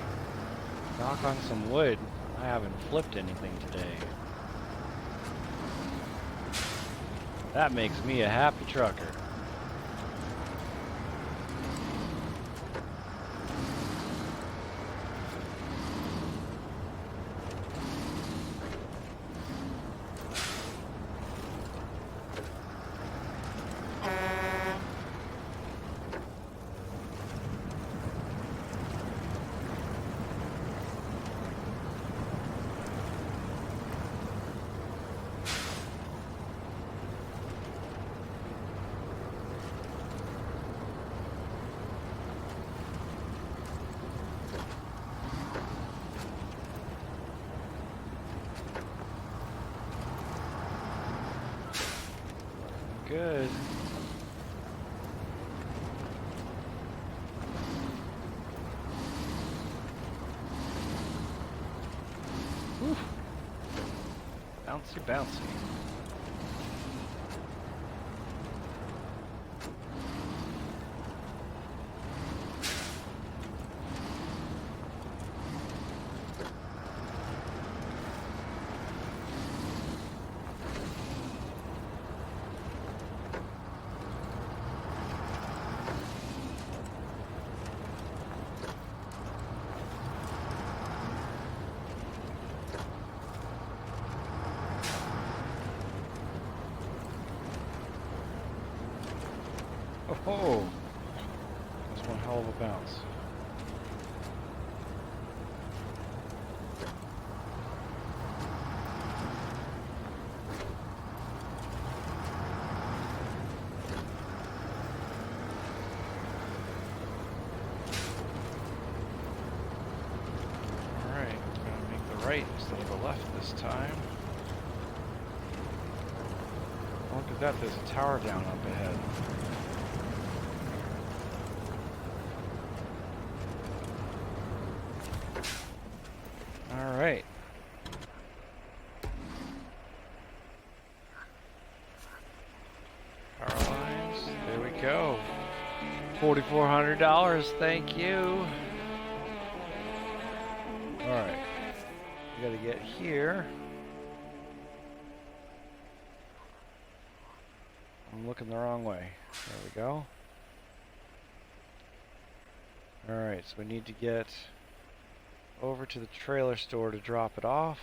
knock on some wood, I haven't flipped anything today. That makes me a happy trucker. Good. Whew. Bouncy, bouncy. Oh, that's one hell of a bounce. Alright, I'm gonna make the right instead of the left this time. Look at that, there's a tower down up ahead. Alright. Power lines, there we go. $4,400, thank you. Alright. We gotta get here. I'm looking the wrong way. There we go. Alright, so we need to get over to the trailer store to drop it off.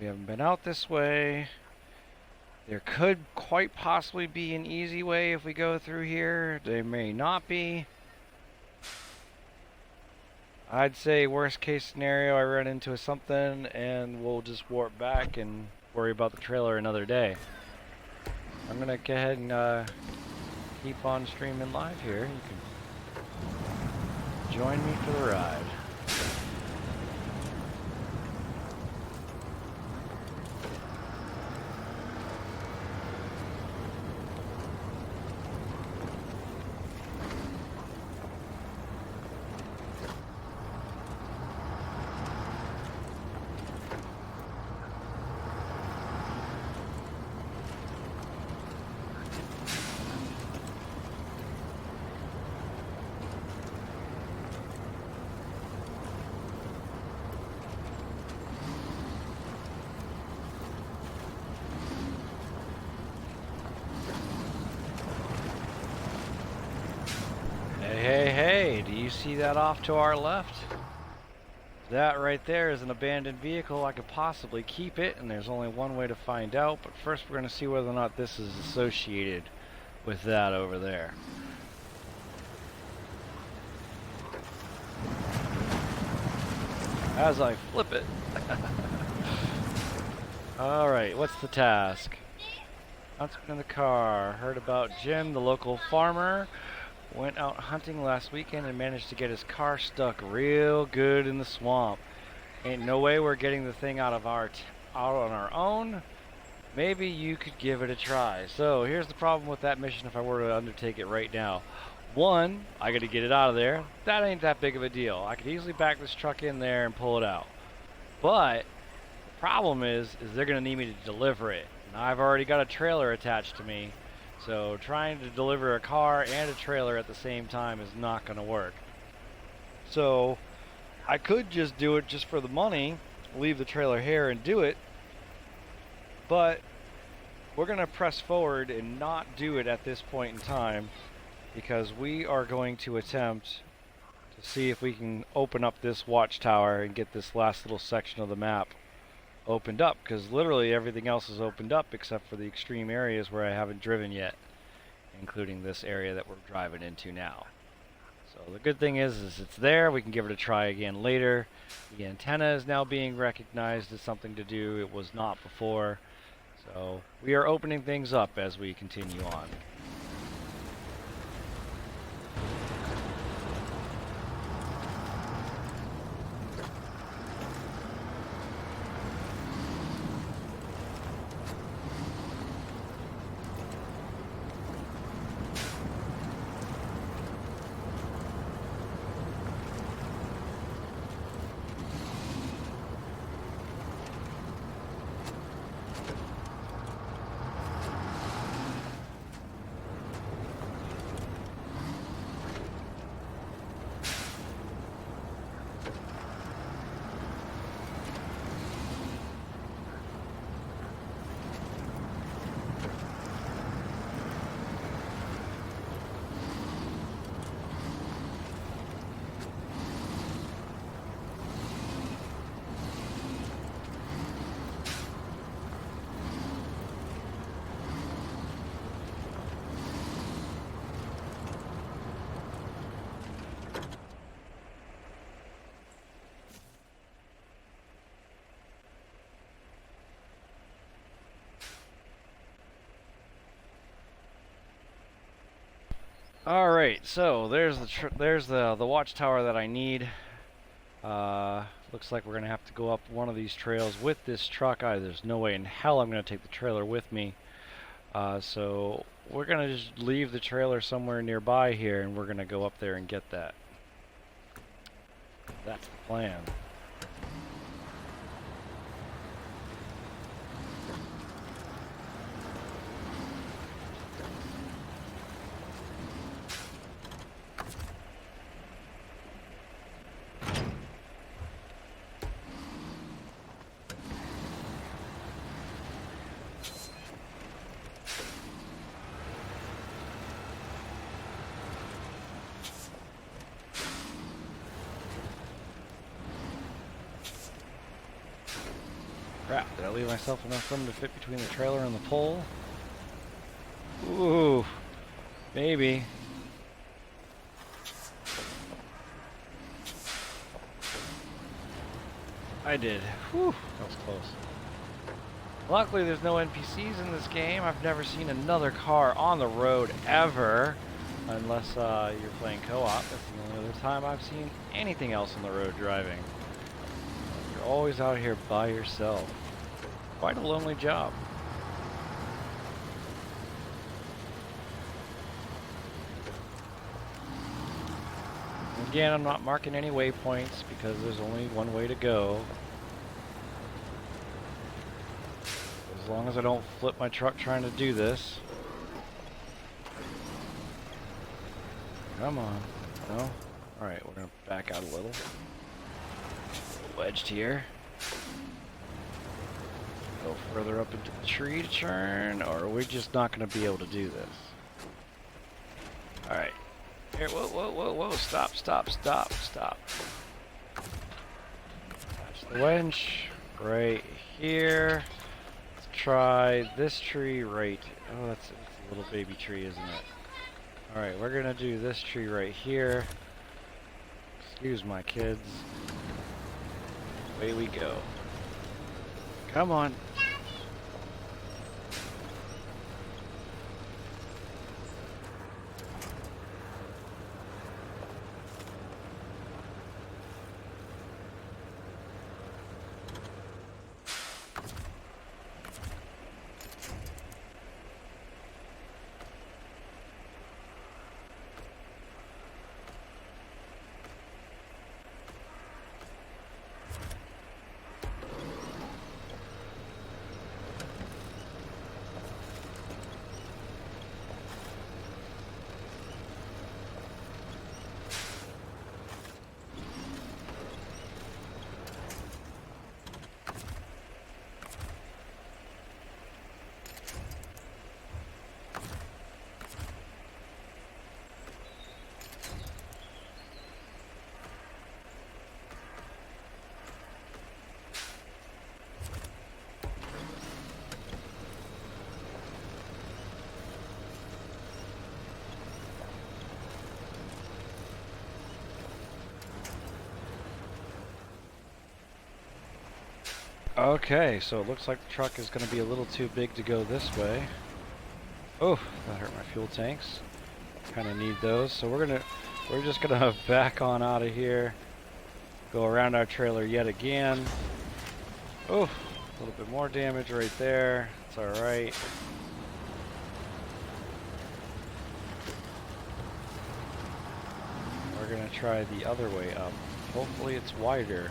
We haven't been out this way. There could quite possibly be an easy way if we go through here. There may not be. I'd say worst case scenario, I run into something and we'll just warp back and worry about the trailer another day. I'm gonna go ahead and keep on streaming live here. You can join me for the ride. hey, hey, do you see that off to our left? That right there is an abandoned vehicle. I could possibly keep it, and there's only one way to find out, but first we're going to see whether or not this is associated with that over there. As I flip it. Alright, what's the task? Huntsman in the car. Heard about Jim, the local farmer. Went out hunting last weekend and managed to get his car stuck real good in the swamp. Ain't no way we're getting the thing out on our own. Maybe you could give it a try. So here's the problem with that mission if I were to undertake it right now. One, I gotta get it out of there. That ain't that big of a deal. I could easily back this truck in there and pull it out. But the problem is they're gonna need me to deliver it. And I've already got a trailer attached to me. So trying to deliver a car and a trailer at the same time is not gonna work. So I could just do it just for the money, leave the trailer here and do it. But we're gonna press forward and not do it at this point in time, because we are going to attempt to see if we can open up this watchtower and get this last little section of the map opened up, because literally everything else is opened up except for the extreme areas where I haven't driven yet, including this area that we're driving into now. So the good thing is it's there. We can give it a try again later. The antenna is now being recognized as something to do. It was not before. So we are opening things up as we continue on. All right, so there's the watchtower that I need. Looks like we're gonna have to go up one of these trails with this truck. There's no way in hell I'm gonna take the trailer with me. So we're gonna just leave the trailer somewhere nearby here, and we're gonna go up there and get that. That's the plan. Crap, did I leave myself enough room to fit between the trailer and the pole? Ooh, maybe. I did. Whew, that was close. Luckily there's no NPCs in this game. I've never seen another car on the road ever, unless you're playing co-op. That's the only other time I've seen anything else on the road driving. You're always out here by yourself. Quite a lonely job. Again, I'm not marking any waypoints because there's only one way to go. As long as I don't flip my truck trying to do this. Come on. No? Alright, we're going to back out a little. Wedged here. Go further up into the tree to turn, or are we just not going to be able to do this? Alright. Here, whoa, whoa, whoa, whoa, stop, stop, stop, stop. Attach the winch right here. Let's try this tree right. Oh, that's a little baby tree, isn't it? Alright, we're gonna do this tree right here. Excuse my kids. Away we go. Come on. Okay, so it looks like the truck is going to be a little too big to go this way. Oh, that hurt my fuel tanks. Kind of need those, so we're just gonna back on out of here. Go around our trailer yet again. Oh, a little bit more damage right there. It's all right. We're gonna try the other way up. Hopefully it's wider.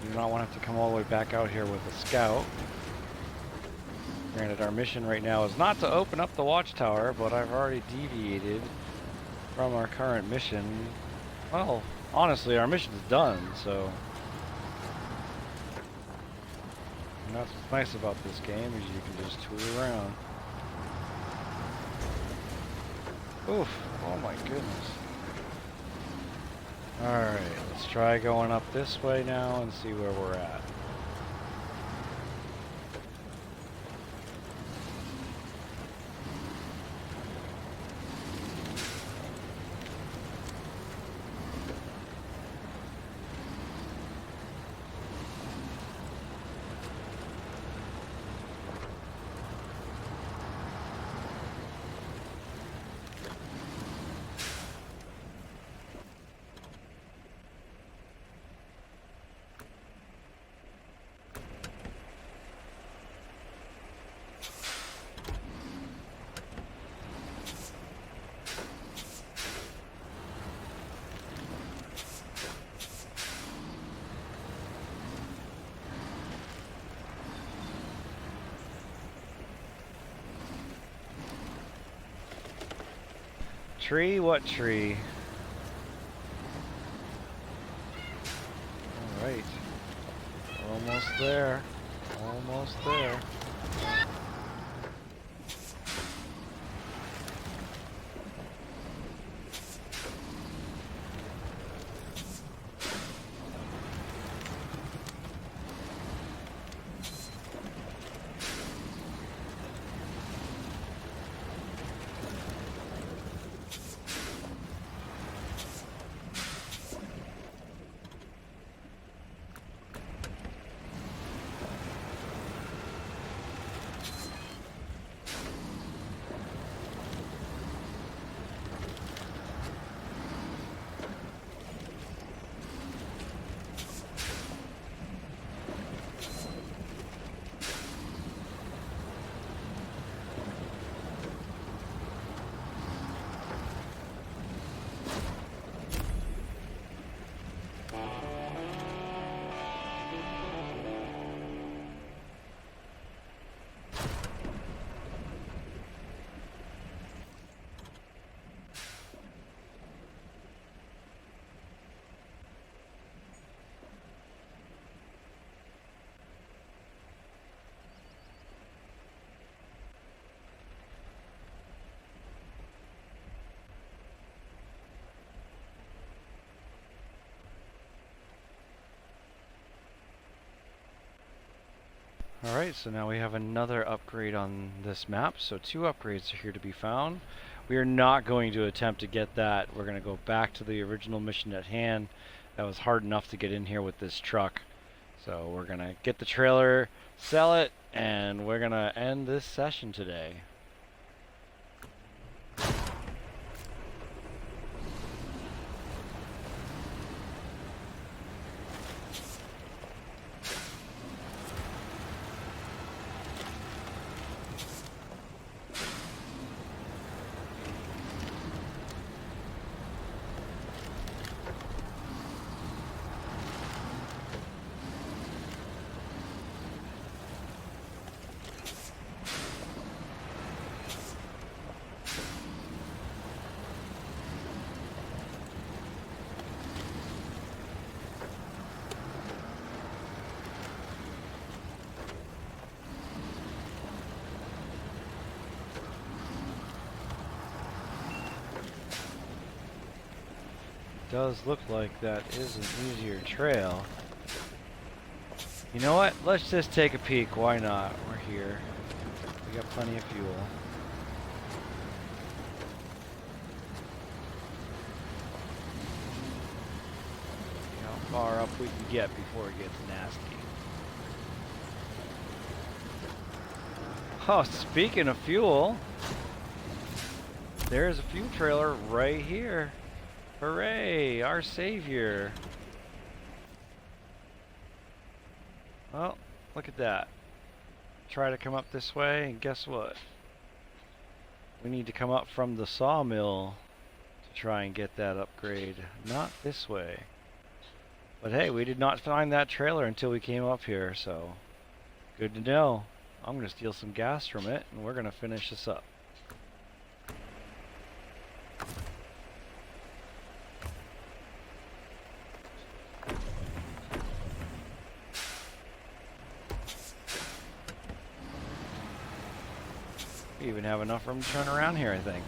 We do not want to have to come all the way back out here with a scout. Granted, our mission right now is not to open up the watchtower, but I've already deviated from our current mission. Well, honestly, our mission's done, so... And that's what's nice about this game, is you can just tool around. Oof, oh my goodness. Alright, let's try going up this way now and see where we're at. Tree? What tree? Alright. Almost there. Almost there. Alright, so now we have another upgrade on this map, so 2 upgrades are here to be found. We are not going to attempt to get that. We're going to go back to the original mission at hand. That was hard enough to get in here with this truck. So we're going to get the trailer, sell it, and we're going to end this session today. Does look like that is an easier trail. You know what? Let's just take a peek. Why not? We're here. We got plenty of fuel. See how far up we can get before it gets nasty. Oh, speaking of fuel, there's a fuel trailer right here. Hooray, our savior. Well, look at that. Try to come up this way, and guess what? We need to come up from the sawmill to try and get that upgrade. Not this way. But hey, we did not find that trailer until we came up here, so good to know. I'm going to steal some gas from it, and we're going to finish this up. We even have enough room to turn around here, I think.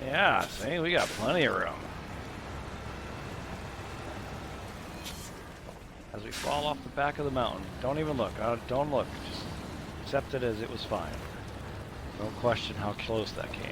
Yeah, see, we got plenty of room. As we fall off the back of the mountain. Don't even look. Don't look. Just accept it as it was fine. Don't question how close that came.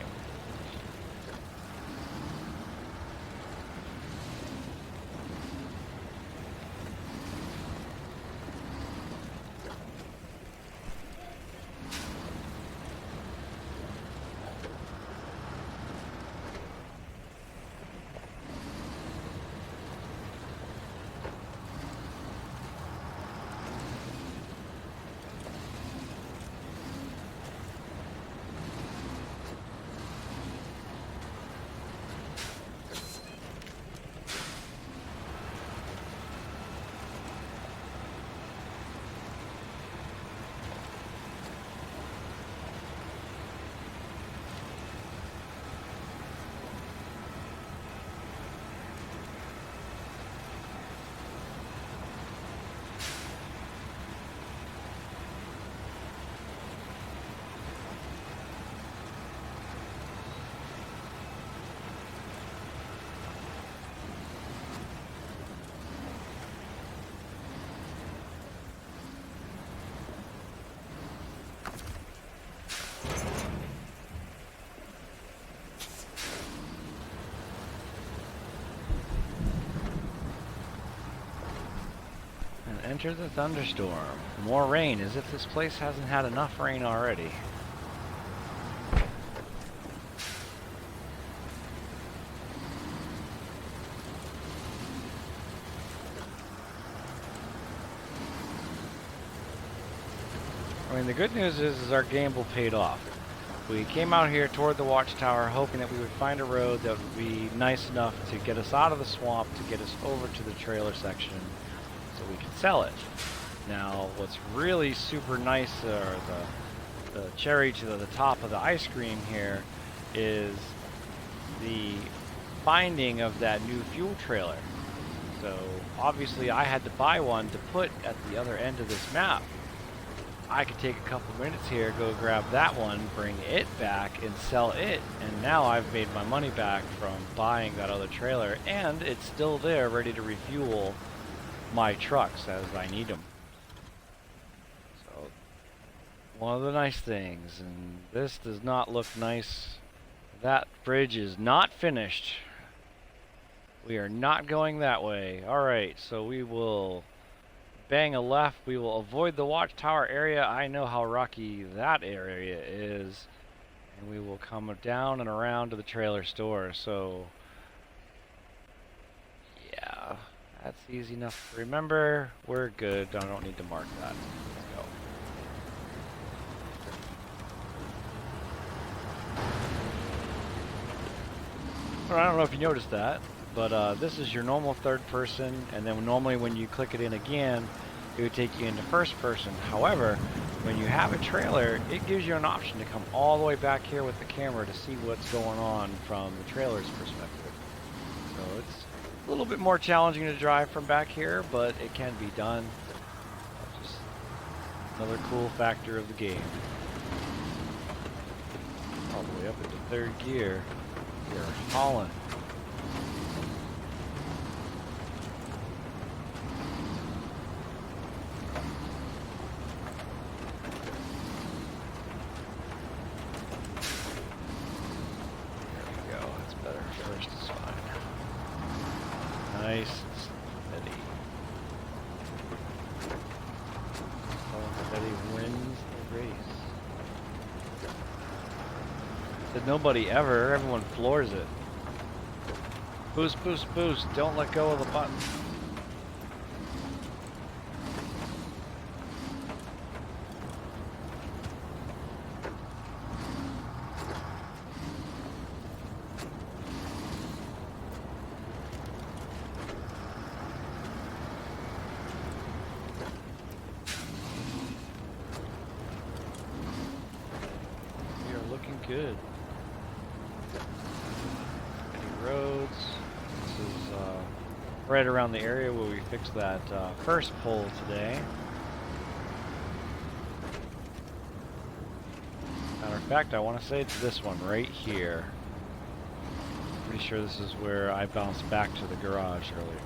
Enter the thunderstorm. More rain, as if this place hasn't had enough rain already. I mean, the good news is our gamble paid off. We came out here toward the watchtower hoping that we would find a road that would be nice enough to get us out of the swamp, to get us over to the trailer section, so we could sell it. Now, what's really super nice, or the cherry to the top of the ice cream here, is the finding of that new fuel trailer. So obviously I had to buy one to put at the other end of this map. I could take a couple minutes here, go grab that one, bring it back and sell it, and now I've made my money back from buying that other trailer, and it's still there ready to refuel my trucks as I need them. one of the nice things, and this does not look nice. That bridge is not finished. We are not going that way. Alright, so we will bang a left. We will avoid the watchtower area. I know how rocky that area is. And we will come down and around to the trailer store. So, yeah, that's easy enough to remember. We're good. I don't need to mark that. Let's go. Well, I don't know if you noticed that, but this is your normal third person, and then normally when you click it in again, it would take you into first person. However, when you have a trailer, it gives you an option to come all the way back here with the camera to see what's going on from the trailer's perspective. So it's a little bit more challenging to drive from back here, but it can be done. Just another cool factor of the game. All the way up into third gear. We're hauling. Nice and steady. Slow and steady wins the race. Said nobody ever, everyone floors it. Boost, boost, boost, don't let go of the button. Good. Any roads? This is right around the area where we fixed that first pole today. Matter of fact, I want to say it's this one right here. Pretty sure this is where I bounced back to the garage earlier.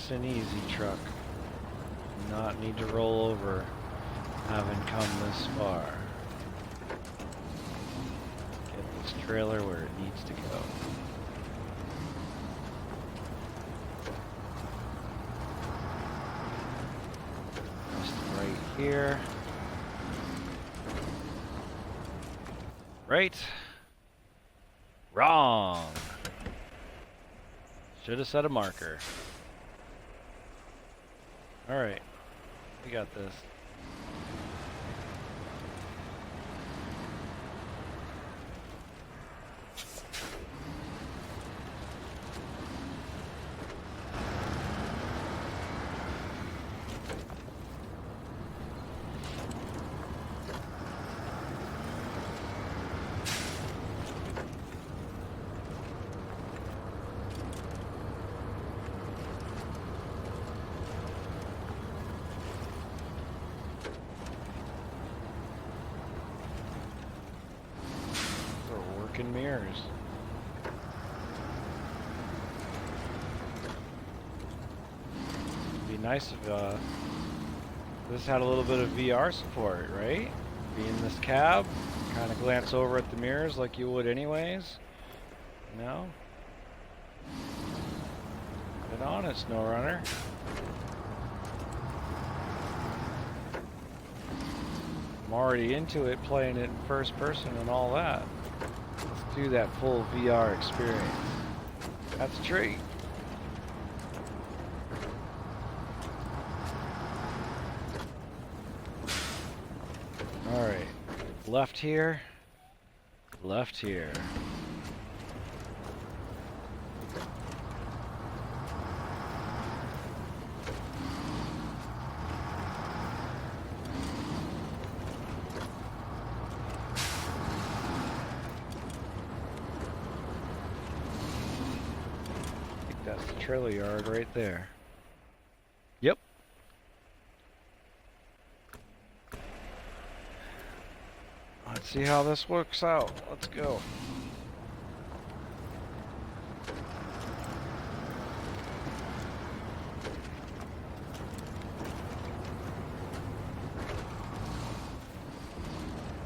An easy truck. Do not need to roll over having come this far. Get this trailer where it needs to go. Just right here. Right. Wrong. Should have set a marker. Alright, we got this. Mirrors. It'd be nice if this had a little bit of VR support, right? Be in this cab, kind of glance over at the mirrors like you would anyways. You know? Get on it, SnowRunner. I'm already into it, playing it in first person and all that. Let's do that full VR experience. That's a treat. Alright. Left here. Left here. That's the trailer yard right there. Yep. Let's see how this works out. Let's go.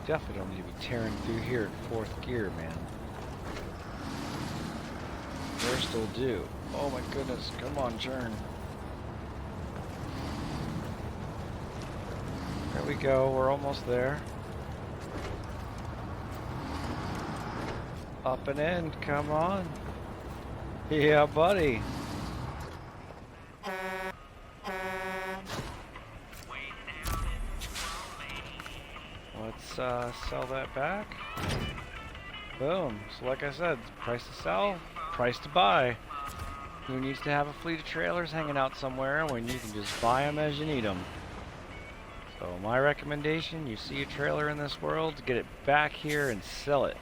definitely don't need to be tearing through here in fourth gear, man. First will do. Oh my goodness, come on, turn. There we go, we're almost there. Up and in, come on. Yeah, buddy. Let's sell that back. Boom. So like I said, price to sell, price to buy. Who needs to have a fleet of trailers hanging out somewhere when you can just buy them as you need them? So my recommendation, you see a trailer in this world, get it back here and sell it.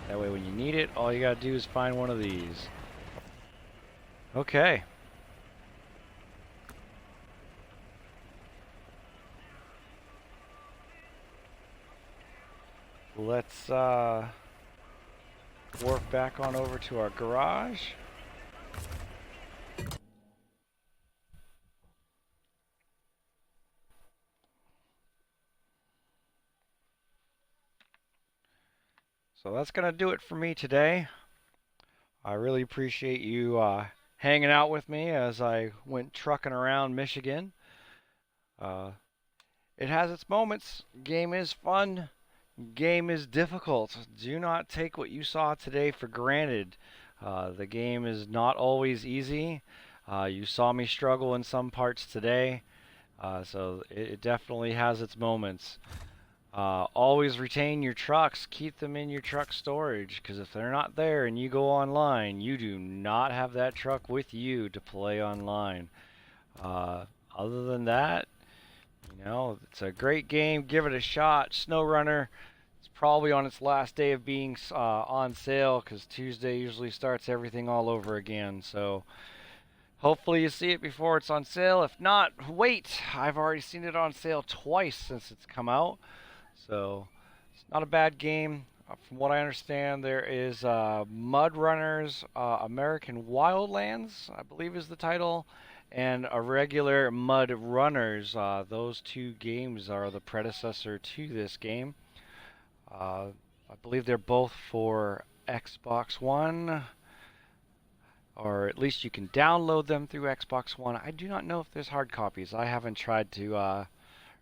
That way when you need it, all you gotta do is find one of these. Okay. Let's warp back on over to our garage. So that's gonna do it for me today. I really appreciate you hanging out with me as I went trucking around Michigan. It has its moments. Game is fun. Game is difficult. Do not take what you saw today for granted. The game is not always easy. You saw me struggle in some parts today. So it definitely has its moments. Always retain your trucks. Keep them in your truck storage, because if they're not there and you go online, you do not have that truck with you to play online. Other than that, you know, it's a great game. Give it a shot. SnowRunner. It's probably on its last day of being on sale, because Tuesday usually starts everything all over again. So hopefully you see it before it's on sale. If not, wait. I've already seen it on sale twice since it's come out. So it's not a bad game. From what I understand, there is Mud Runners American Wildlands, I believe is the title, and a regular Mud Runners. Those two games are the predecessor to this game. I believe they're both for Xbox One, or at least you can download them through Xbox One. I do not know if there's hard copies. I haven't tried to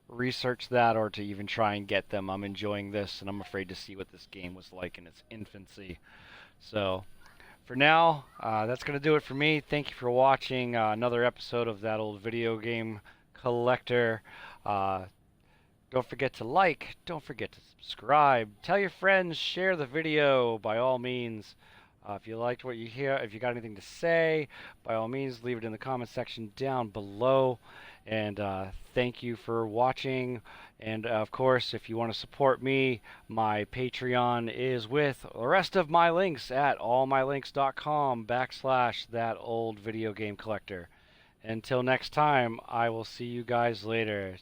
research that or to even try and get them. I'm enjoying this, and I'm afraid to see what this game was like in its infancy. So for now, that's going to do it for me. Thank you for watching another episode of That Old Video Game Collector. Don't forget to like, don't forget to subscribe, tell your friends, share the video by all means. If you liked what you hear, if you got anything to say, by all means leave it in the comment section down below. And thank you for watching. And of course, if you want to support me, my Patreon is with the rest of my links at allmylinks.com/thatoldvideogamecollector. Until next time, I will see you guys later.